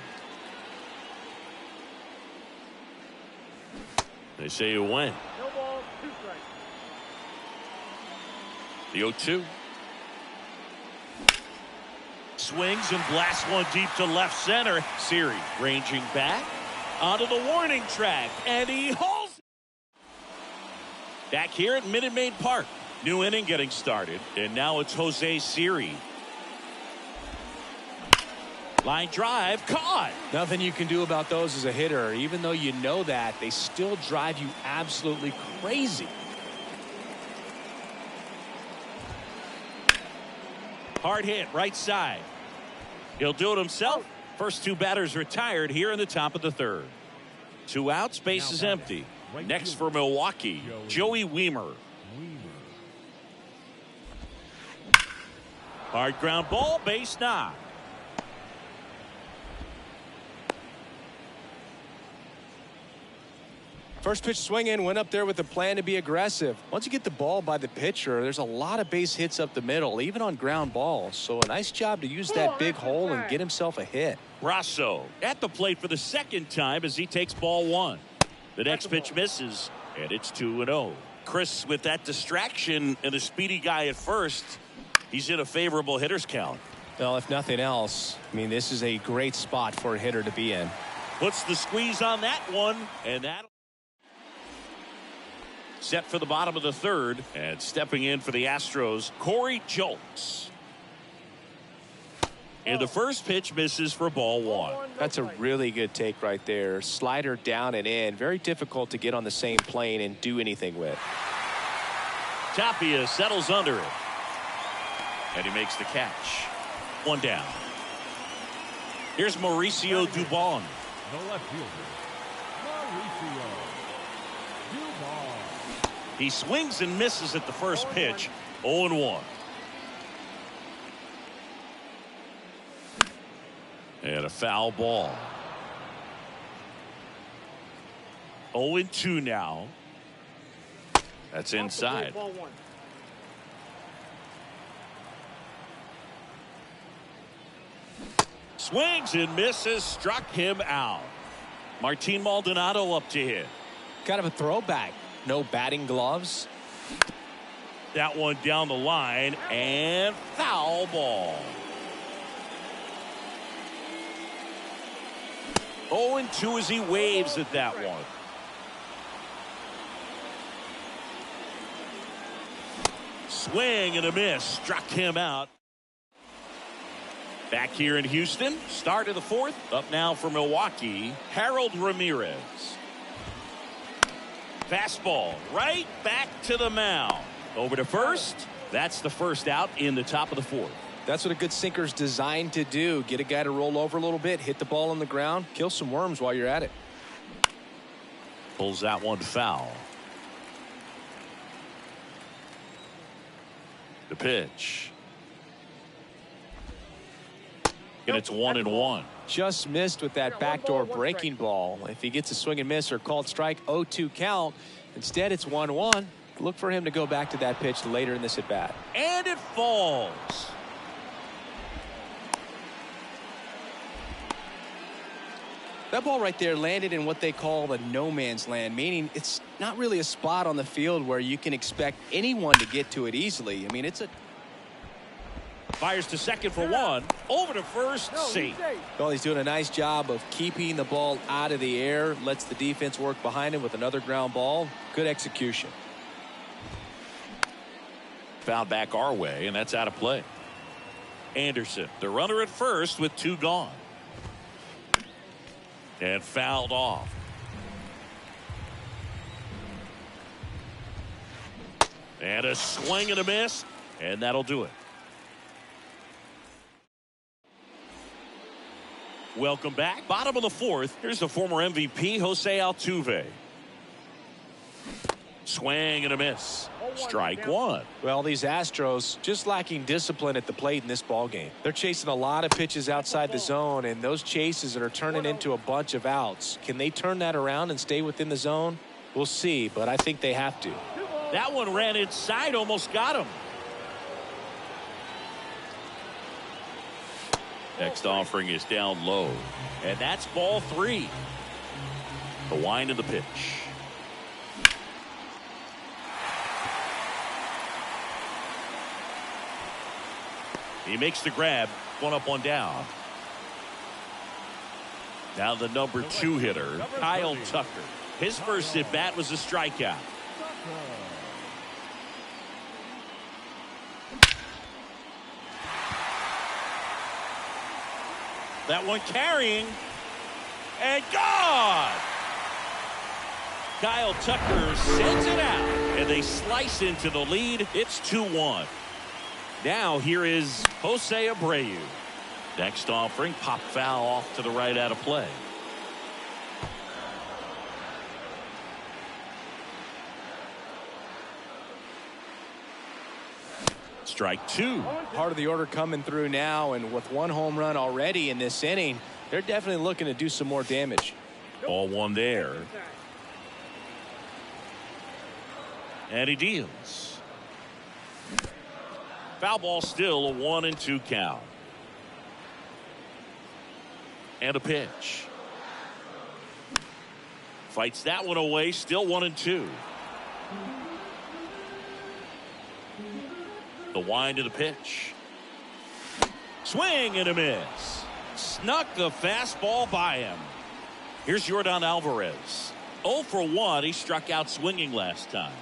They say you win. No ball, 2 strikes. The 0-2. Swings and blasts one deep to left center. Siri ranging back onto the warning track, and he hauls it. Back here at Minute Maid Park. New inning getting started, and now it's Jose Siri. Line drive, caught. Nothing you can do about those as a hitter. Even though you know that, they still drive you absolutely crazy. Hard hit, right side. He'll do it himself. First 2 batters retired here in the top of the 3rd. 2 outs, base is empty. Next for Milwaukee, Joey Wiemer. Hard ground ball, base knock. First pitch swinging, went up there with a plan to be aggressive. Once you get the ball by the pitcher, there's a lot of base hits up the middle, even on ground balls. So a nice job to use that big hole and get himself a hit. Brasso at the plate for the second time as he takes ball one. The next pitch misses, and it's 2-0. Chris, with that distraction and a speedy guy at first, he's in a favorable hitter's count. Well, if nothing else, I mean, this is a great spot for a hitter to be in. Puts the squeeze on that one, and that set for the bottom of the third, and stepping in for the Astros, Corey Julks. And the first pitch misses for ball one. That's a really good take right there. Slider down and in. Very difficult to get on the same plane and do anything with. Tapia settles under it, and he makes the catch. One down. Here's Mauricio Dubon. The left fielder, Mauricio Dubon. He swings and misses at the first pitch. 0-1. And a foul ball. 0-2 now. That's inside. Swings and misses, struck him out. Martin Maldonado up to hit. Kind of a throwback. No batting gloves. That one down the line, and foul ball. 0-2 as he waves at that one. Swing and a miss, struck him out. Back here in Houston, start of the fourth. Up now for Milwaukee, Harold Ramirez. Fastball right back to the mound. Over to first. That's the first out in the top of the fourth. That's what a good sinker's designed to do. Get a guy to roll over a little bit, hit the ball on the ground, kill some worms while you're at it. Pulls that one foul. The pitch. And it's 1-1. Just missed with that backdoor breaking ball. If he gets a swing and miss or called strike, 0-2 count. Instead, it's 1-1. Look for him to go back to that pitch later in this at bat. And it falls. That ball right there landed in what they call the no man's land, meaning it's not really a spot on the field where you can expect anyone to get to it easily. I mean, it's a Fires to second for one. Over to first. Safe. Well, he's doing a nice job of keeping the ball out of the air. Lets the defense work behind him with another ground ball. Good execution. Foul back our way, and that's out of play. Anderson, the runner at first with two gone. And fouled off. And a swing and a miss, and that'll do it. Welcome back. Bottom of the fourth. Here's the former MVP, Jose Altuve. Swing and a miss. Strike one. Well, these Astros just lacking discipline at the plate in this ball game. They're chasing a lot of pitches outside the zone, and those chases are turning into a bunch of outs. Can they turn that around and stay within the zone? We'll see, but I think they have to. That one ran inside, almost got him. Next offering is down low, and that's ball three. The wind of the pitch. He makes the grab. One up, one down. Now the number two hitter, Kyle Tucker. His first at bat was a strikeout. That one carrying and gone. Kyle Tucker sends it out, and they slice into the lead. It's 2-1. Now here is Jose Abreu. Next offering, pop foul off to the right, out of play. Strike two. Part of the order coming through now, and with one home run already in this inning, they're definitely looking to do some more damage. Ball one there. And he deals. Foul ball, still a 1-2 count. And a pitch. Fights that one away, still 1-2. The wind of the pitch. Swing and a miss. Snuck the fastball by him. Here's Yordan Alvarez. 0 for 1. He struck out swinging last time.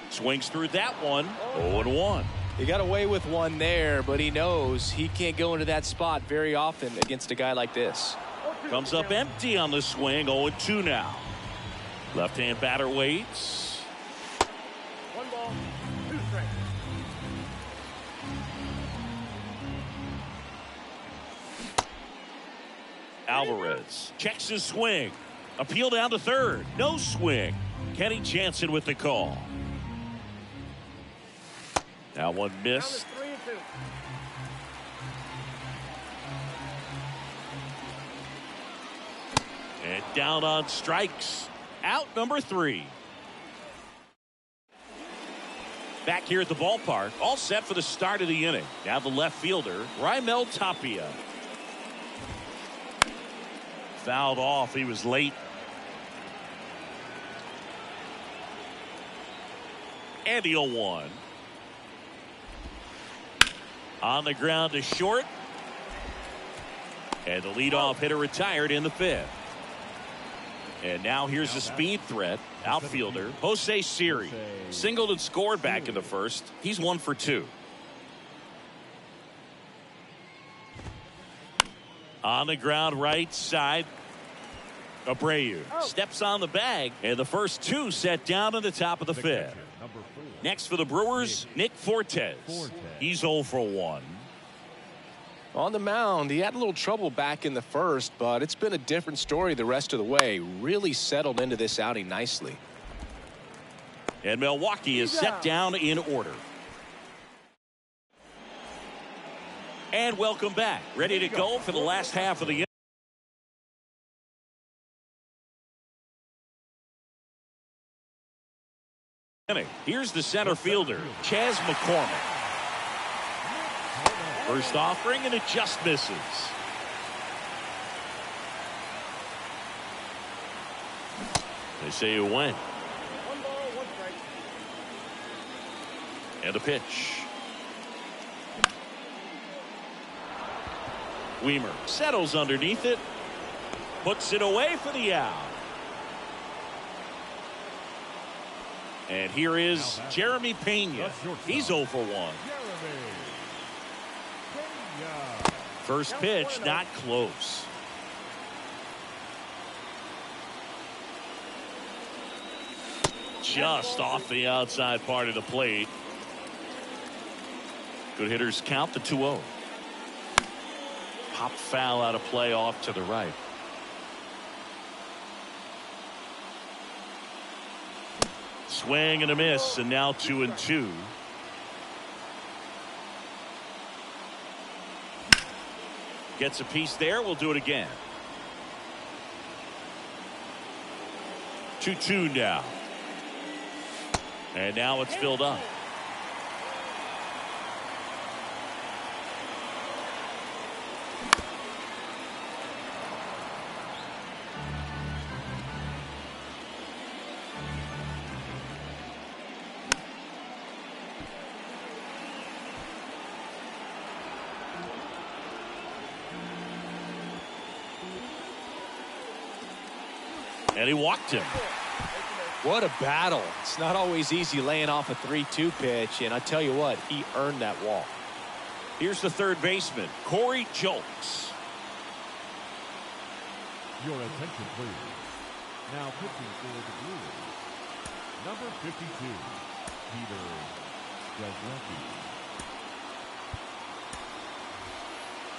Swings through that one. 0-1. He got away with one there, but he knows he can't go into that spot very often against a guy like this. Comes up empty on the swing. 0-2 now. Left-hand batter waits. 1 ball, 2 strikes. Alvarez checks his swing. Appeal down to third. No swing. Kenny Jansen with the call. Now one missed. Down to 3-2. And down on strikes. Out number 3. Back here at the ballpark. All set for the start of the inning. Now the left fielder, Raimel Tapia. Fouled off. He was late. And the 0-1. On the ground to short. And the leadoff hitter retired in the 5th. And now here's the speed threat. Outfielder Jose Siri. Singled and scored back in the 1st. He's 1 for 2. On the ground right side. Abreu steps on the bag. And the first 2 set down in the top of the 5th. Next for the Brewers, Nick Fortes. He's 0 for 1. On the mound, he had a little trouble back in the 1st, but it's been a different story the rest of the way. Really settled into this outing nicely. And Milwaukee is set down in order. And welcome back. Ready to go for the last half of the inning. Here's the center fielder, Chas McCormick. First offering, and it just misses. They say you win. 1 ball, 1 strike. And a pitch. Weimer settles underneath it. Puts it away for the out. And here is Jeremy Pena. He's 0 for 1. First pitch, not close. Just off the outside part of the plate. Good hitters count the 2-0. Pop foul out of play off to the right. Swing and a miss, and now 2-2. Gets a piece there. We'll do it again. 2-2 now. And now it's filled up. And he walked him. What a battle. It's not always easy laying off a 3-2 pitch, and I tell you what, he earned that walk. Here's the third baseman, Corey Julks. Your attention, please. Now pitching for the Brewers, number 52, Peter Jaslecki.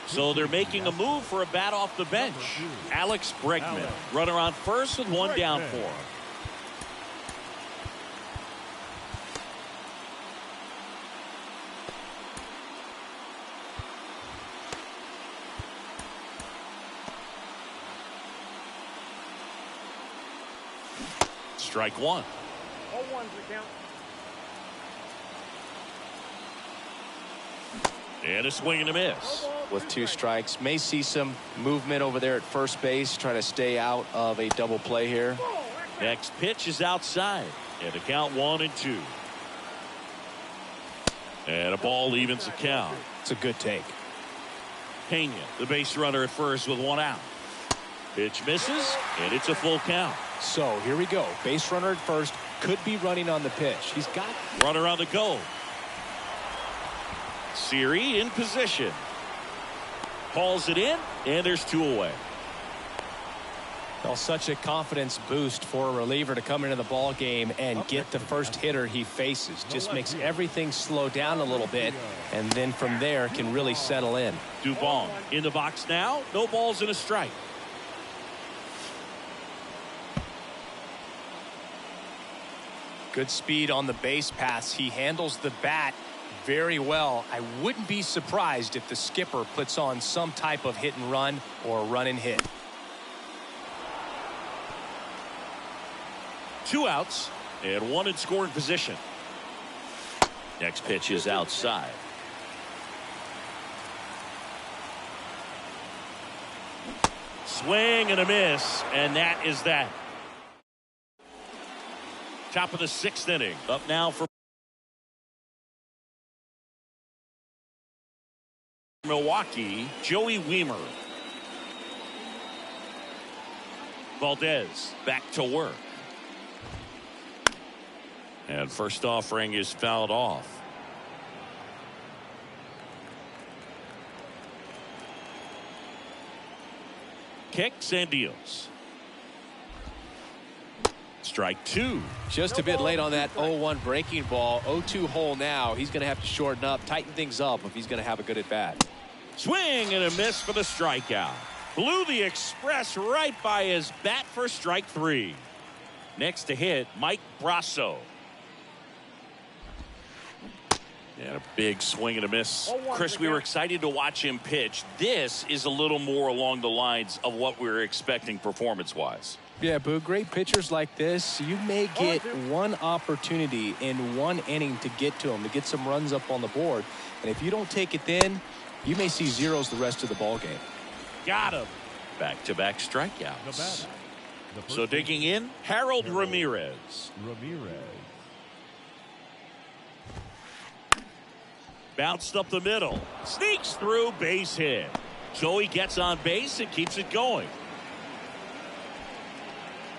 So they're making a move for a bat off the bench. Alex Bregman, runner on first with 1 down for him. Strike 1. 0-1's the count. And a swing and a miss. With 2 strikes, may see some movement over there at first base, try to stay out of a double play here. Next pitch is outside, and the count 1-2. And a ball evens the count. It's a good take. Pena, the base runner at first with 1 out. Pitch misses, and it's a full count. So here we go. Base runner at first, could be running on the pitch. He's got runner on the go. Siri in position. Calls it in, and there's 2 away. well, such a confidence boost for a reliever to come into the ball game and get the first hitter he faces. Just makes everything slow down a little bit, and then from there can really settle in. Dubon in the box now. No balls and a strike. Good speed on the base pass. He handles the bat very well. I wouldn't be surprised if the skipper puts on some type of hit and run or run and hit. 2 outs and 1 in scoring position. Next pitch is outside. Swing and a miss, and that is that. Top of the 6th inning. Up now for Milwaukee, Joey Wiemer. Valdez back to work. And first offering is fouled off. Kicks and deals. Strike 2. Just a bit late on that 0-1 breaking ball. 0-2 hole now. He's going to have to shorten up, tighten things up if he's going to have a good at bat. Swing and a miss for the strikeout. Blew the express right by his bat for strike 3. Next to hit, Mike Brasso. And a big swing and a miss. Chris, we were excited to watch him pitch. This is a little more along the lines of what we were expecting performance-wise. Yeah, Boo, great pitchers like this, you may get one opportunity in one inning to get to them, to get some runs up on the board. And if you don't take it then, you may see zeros the rest of the ball game. Got him. Back-to-back strikeouts. So digging in, Harold Ramirez. Bounced up the middle. Sneaks through, base hit. So he gets on base and keeps it going.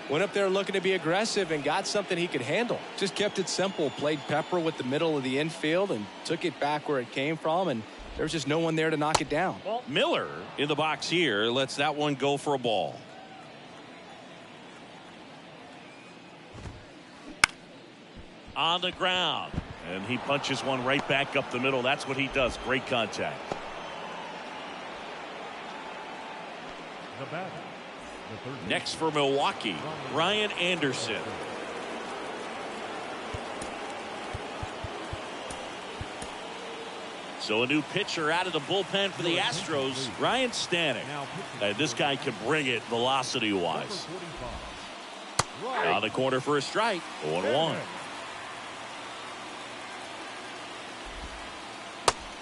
Went up there looking to be aggressive and got something he could handle. Just kept it simple. Played pepper with the middle of the infield and took it back where it came from. And there's just no one there to knock it down. Miller in the box here lets that one go for a ball. On the ground. And he punches one right back up the middle. That's what he does. Great contact. Next for Milwaukee, Ryan Anderson. So a new pitcher out of the bullpen for the Astros, Ryan Stanek. This guy can bring it velocity-wise. On the corner for a strike, 0-1.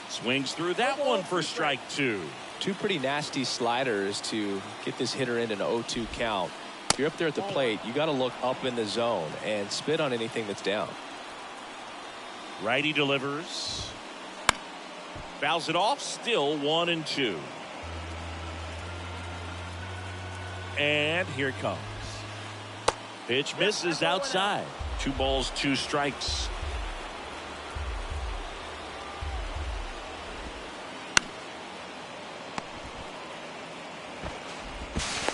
Swings through that one for strike 2. 2 pretty nasty sliders to get this hitter in an 0-2 count. If you're up there at the plate, you got to look up in the zone and spit on anything that's down. Righty delivers. Fouls it off. Still 1-2. And here it comes. Pitch misses outside. 2 balls, 2 strikes.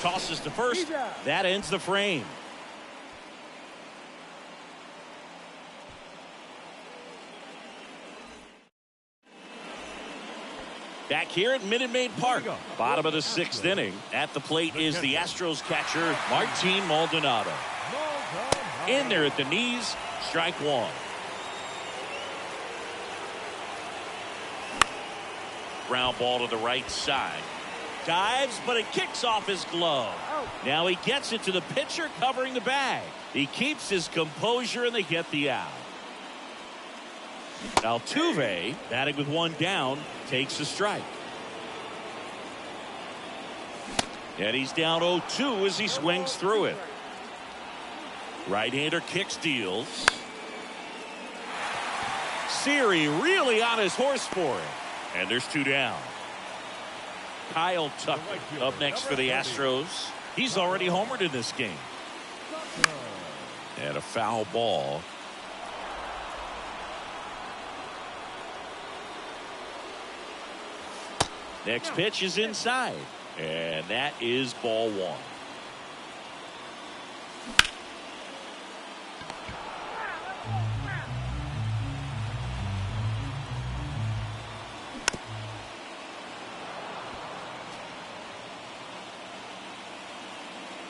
Tosses to first. That ends the frame. Back here at Minute Maid Park. Bottom of the 6th inning. At the plate is the Astros catcher, Martin Maldonado. In there at the knees. Strike 1. Ground ball to the right side. Dives, but it kicks off his glove. Now he gets it to the pitcher covering the bag. He keeps his composure and they get the out. Altuve, batting with one down, takes a strike. And he's down 0-2 as he swings through it. Right-hander kicks, deals. Siri really on his horse for it. And there's two down. Kyle Tucker up next for the Astros. He's already homered in this game. And a foul ball. Next pitch is inside. And that is ball one.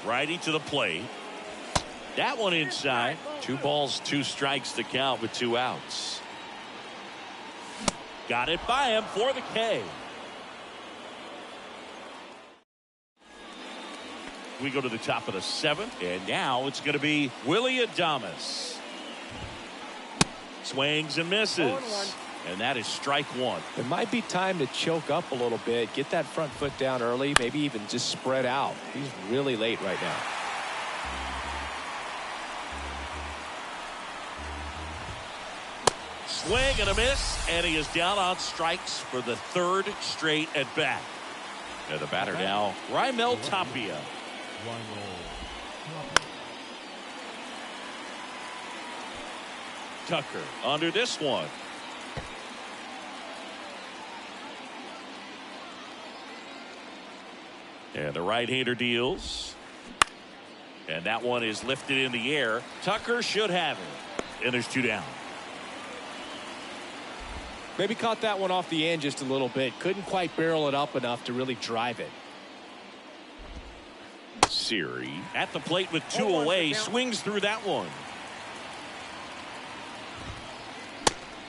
Righty to the plate. That one inside. 2 balls, 2 strikes to count with 2 outs. Got it by him for the K. We go to the top of the 7th, and now it's going to be Willie Adames. Swings and misses. And that is strike 1. It might be time to choke up a little bit, get that front foot down early, maybe even just spread out. He's really late right now. Swing and a miss, and he is down on strikes for the 3rd straight at bat. And the batter now, Raimel Tapia. Tucker under this one. And the right-hander deals. And that one is lifted in the air. Tucker should have it. And there's 2 down. Maybe caught that one off the end just a little bit. Couldn't quite barrel it up enough to really drive it. Siri at the plate with 2 away. Swings through that one.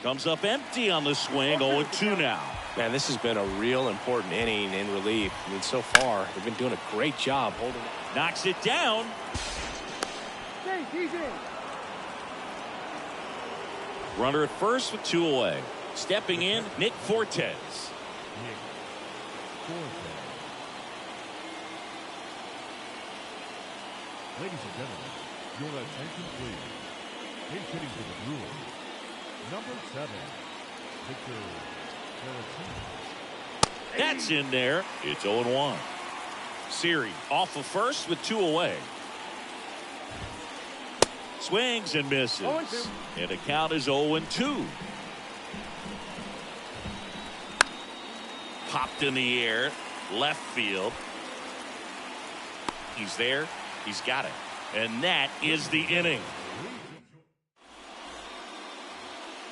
Comes up empty on the swing. 0-2 now. Man, this has been a real important inning in relief. I mean, so far, they've been doing a great job holding it. Knocks it down. Runner at first with 2 away. Stepping in, Nick Fortes. Ladies and gentlemen, your attention please. He's hitting for the Brewers. Number 7, Victor. That's in there. It's 0-1. Siri off of first with 2 away. Swings and misses. And the count is 0-2. Popped in the air. Left field. He's there. He's got it. And that is the inning.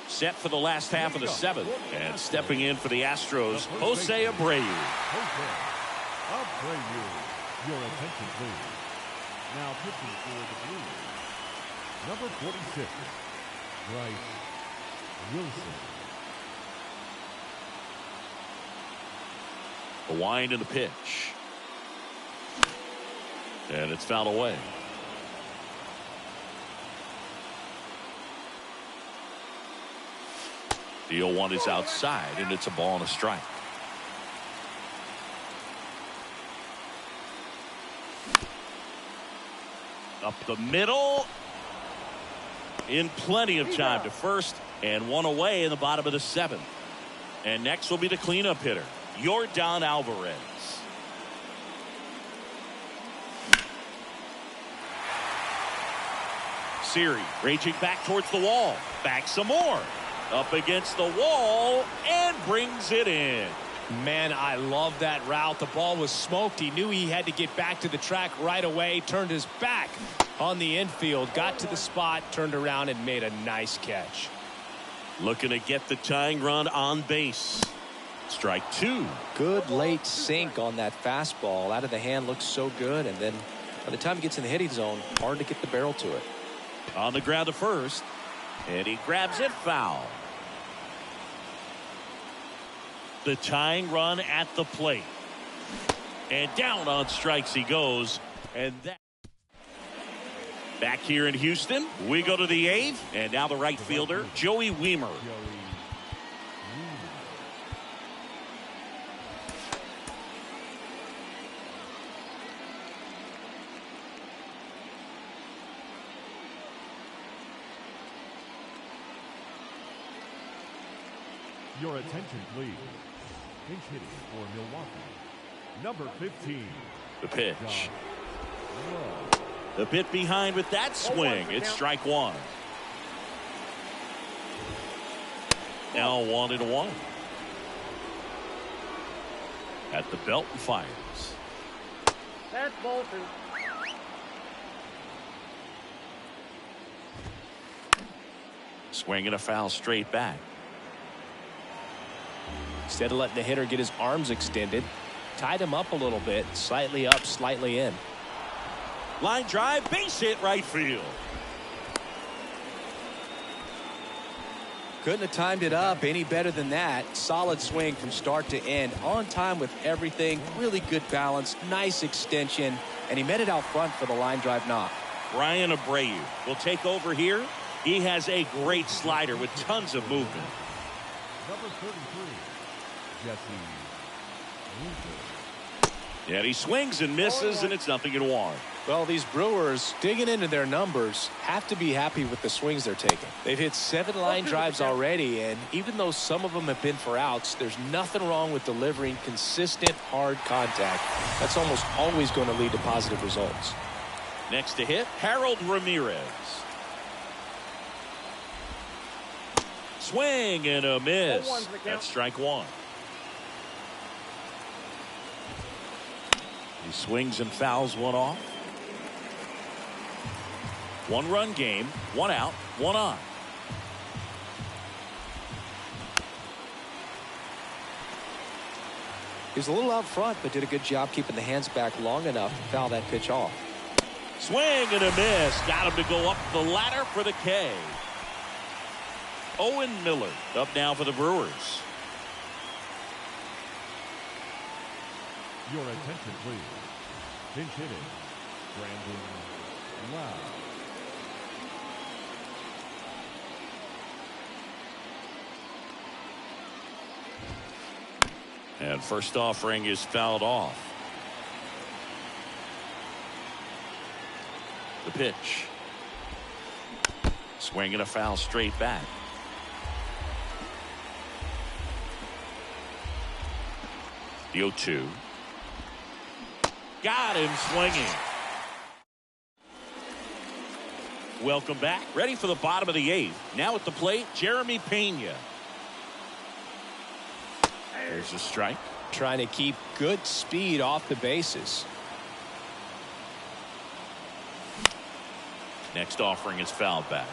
Set for the last half of the 7th. And stepping in for the Astros, Jose Abreu. Abreu. Your attention, please. Now pitching for the Blues. Number 46, Bryce Wilson. The wind and the pitch. And it's fouled away. The 0-1 is outside, and it's a ball and a strike. Up the middle. In plenty of time to first, and 1 away in the bottom of the 7th. And next will be the cleanup hitter, Yordan Alvarez. Siri reaching back towards the wall. Back some more. Up against the wall and brings it in. Man, I love that route. The ball was smoked. He knew he had to get back to the track right away. Turned his back on the infield. Got to the spot. Turned around and made a nice catch. Looking to get the tying run on base. Strike 2. Good late sink on that fastball. Out of the hand looks so good. And then by the time he gets in the hitting zone, hard to get the barrel to it. On the ground to first. And he grabs it foul. The tying run at the plate. And down on strikes he goes. And that. Back here in Houston, we go to the 8th. And now the right fielder, Joey Wiemer. Your attention, please. Pinch hitting for Milwaukee. Number 15. The pitch. John A bit behind with that swing. It's strike one. Now 1-1. At the belt and fires. That's ball two. Swing and a foul straight back. Instead of letting the hitter get his arms extended, tied him up a little bit, slightly up, slightly in. Line drive, base hit right field. Couldn't have timed it up any better than that. Solid swing from start to end. On time with everything. Really good balance. Nice extension. And he met it out front for the line drive knock. Brian Abreu will take over here. He has a great slider with tons of movement. Number 33. Jesse Winker. Yeah, he swings and misses, and it's 0-1. Well, these Brewers, digging into their numbers, have to be happy with the swings they're taking. They've hit 7 line drives already, and even though some of them have been for outs, there's nothing wrong with delivering consistent, hard contact. That's almost always going to lead to positive results. Next to hit, Harold Ramirez. Swing and a miss. That's strike one. He swings and fouls one off. 1-run game, 1 out, 1 on. He was a little out front, but did a good job keeping the hands back long enough to foul that pitch off. Swing and a miss. Got him to go up the ladder for the K. Owen Miller up now for the Brewers. Your attention, please. Pinch hitting, Brandon Lowe. And first offering is fouled off. The pitch. Swing and a foul straight back. The 0-2. Got him swinging. Welcome back. Ready for the bottom of the 8th. Now at the plate, Jeremy Pena. There's a strike. Trying to keep good speed off the bases. Next offering is fouled back.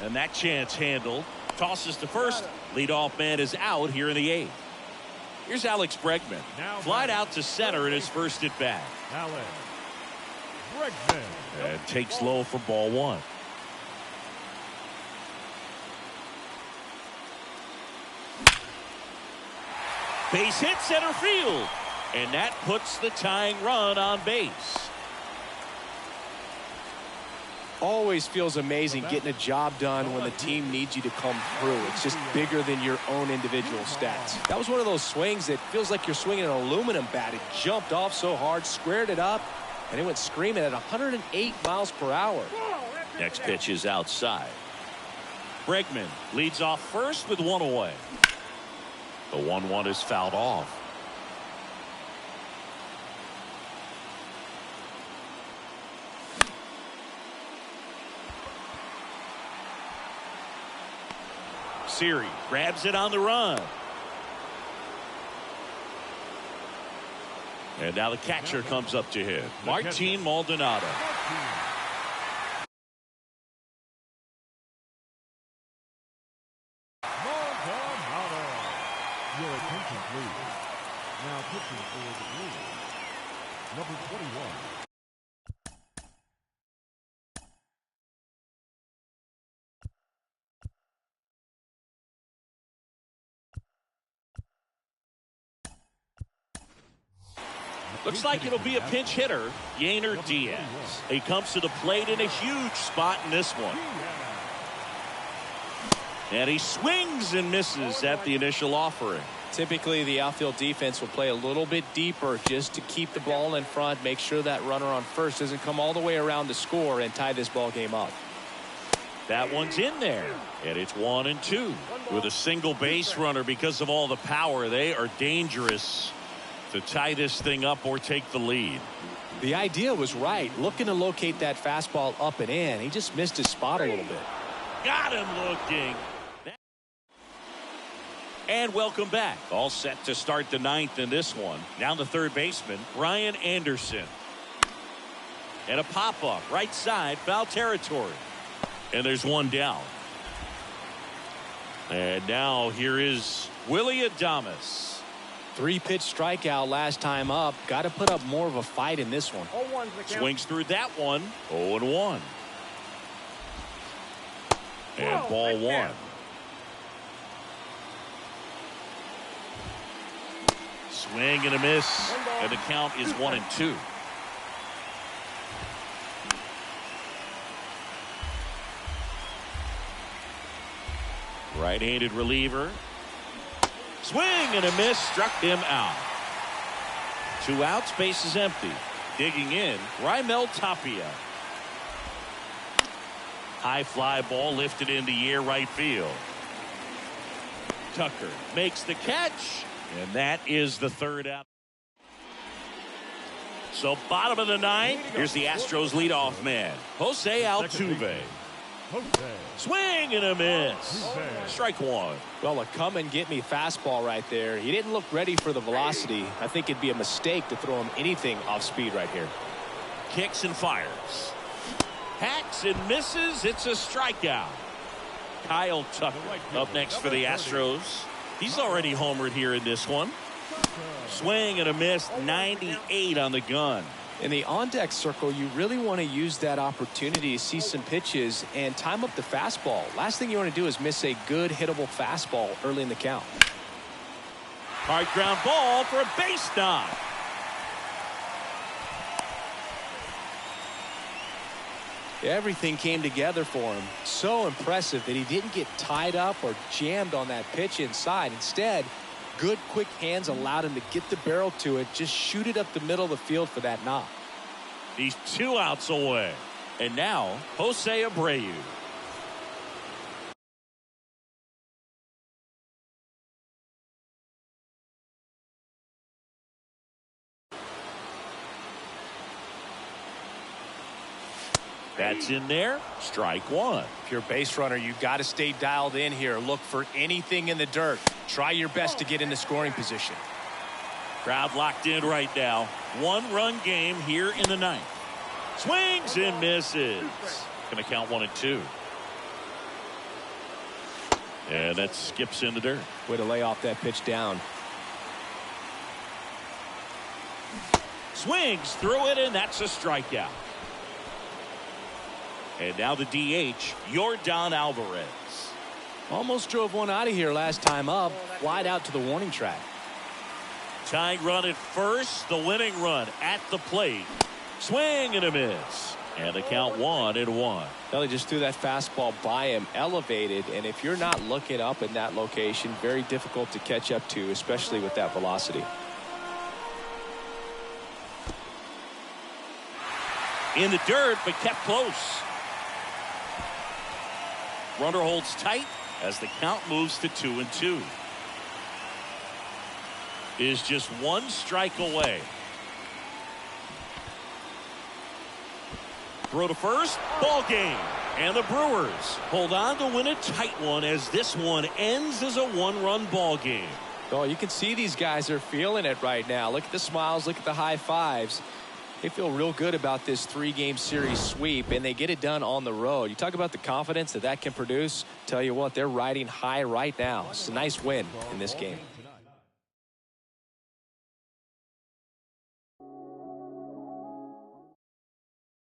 And that chance handled. Tosses to first. Leadoff man is out here in the 8th. Here's Alex Bregman. Flied out to center in his first at bat. Alex Bregman. And takes low for ball 1. Base hit center field. And that puts the tying run on base. Always feels amazing getting a job done when the team needs you to come through. It's just bigger than your own individual stats. That was one of those swings that feels like you're swinging an aluminum bat. It jumped off so hard, squared it up, and it went screaming at 108 miles per hour. Next pitch is outside. Bregman leads off first with 1 away. The 1-1 is fouled off. Siri grabs it on the run. And now the catcher comes up to hit. Martin Maldonado. Maldonado. Your attention, please. Now pitching for the Brewers. Number 21. Looks like it'll be a pinch hitter, Yainer Diaz. He comes to the plate in a huge spot in this one. And he swings and misses at the initial offering. Typically, the outfield defense will play a little bit deeper just to keep the ball in front, make sure that runner on first doesn't come all the way around to score and tie this ball game up. That one's in there, and it's 1-2. With a single base runner, because of all the power, they are dangerous to tie this thing up or take the lead. The idea was right, looking to locate that fastball up and in. He just missed his spot a little bit. Got him looking. And welcome back. All set to start the ninth in this one. Now the third baseman, Ryan Anderson. And a pop-up, right side, foul territory. And there's one down. And now here is Willie Adames. 3-pitch strikeout last time up. Got to put up more of a fight in this one. 0-1's the count. Swings through that one. 0-1. And ball one. Swing and a miss. And the count is 1-2. Right-handed reliever. Swing and a miss. Struck him out. 2 outs. Base is empty. Digging in, Raimel Tapia. High fly ball lifted in the air, right field. Tucker makes the catch, and that is the third out. So bottom of the ninth, here's the Astros leadoff man, Jose Altuve. Swing and a miss. Strike one. Well, a come and get me fastball right there. He didn't look ready for the velocity. I think it'd be a mistake to throw him anything off speed right here. Kicks and fires. Hacks and misses. It's a strikeout. Kyle Tucker up next for the Astros. He's already homered here in this one. Swing and a miss. 98 on the gun. In the on-deck circle, you really want to use that opportunity to see some pitches and time up the fastball. Last thing you want to do is miss a good hittable fastball early in the count. Hard ground ball for a base knock. Everything came together for him. So impressive that he didn't get tied up or jammed on that pitch inside. Instead, good quick hands allowed him to get the barrel to it, just shoot it up the middle of the field for that knock. He's 2 outs away. And now, Jose Abreu. That's in there. Strike one. If you're a base runner, you've got to stay dialed in here. Look for anything in the dirt. Try your best to get into scoring position. Crowd locked in right now. 1-run game here in the ninth. Swings and misses. Going to count 1-2. And that skips in the dirt. Way to lay off that pitch down. Swings through it, and that's a strikeout. And now the DH, Yordan Alvarez. Almost drove one out of here last time up. Wide out to the warning track. Tying run at first, the winning run at the plate. Swing and a miss. And the count 1-1. Well, he just threw that fastball by him, elevated, and if you're not looking up in that location, very difficult to catch up to, especially with that velocity. In the dirt, but kept close. Runner holds tight as the count moves to 2-2. Is just 1 strike away. Throw to first, ball game. And the Brewers hold on to win a tight one as this one ends as a 1-run ball game. Oh, you can see these guys are feeling it right now. Look at the smiles, look at the high fives. They feel real good about this 3-game series sweep, and they get it done on the road. You talk about the confidence that can produce. Tell you what, they're riding high right now. It's a nice win in this game.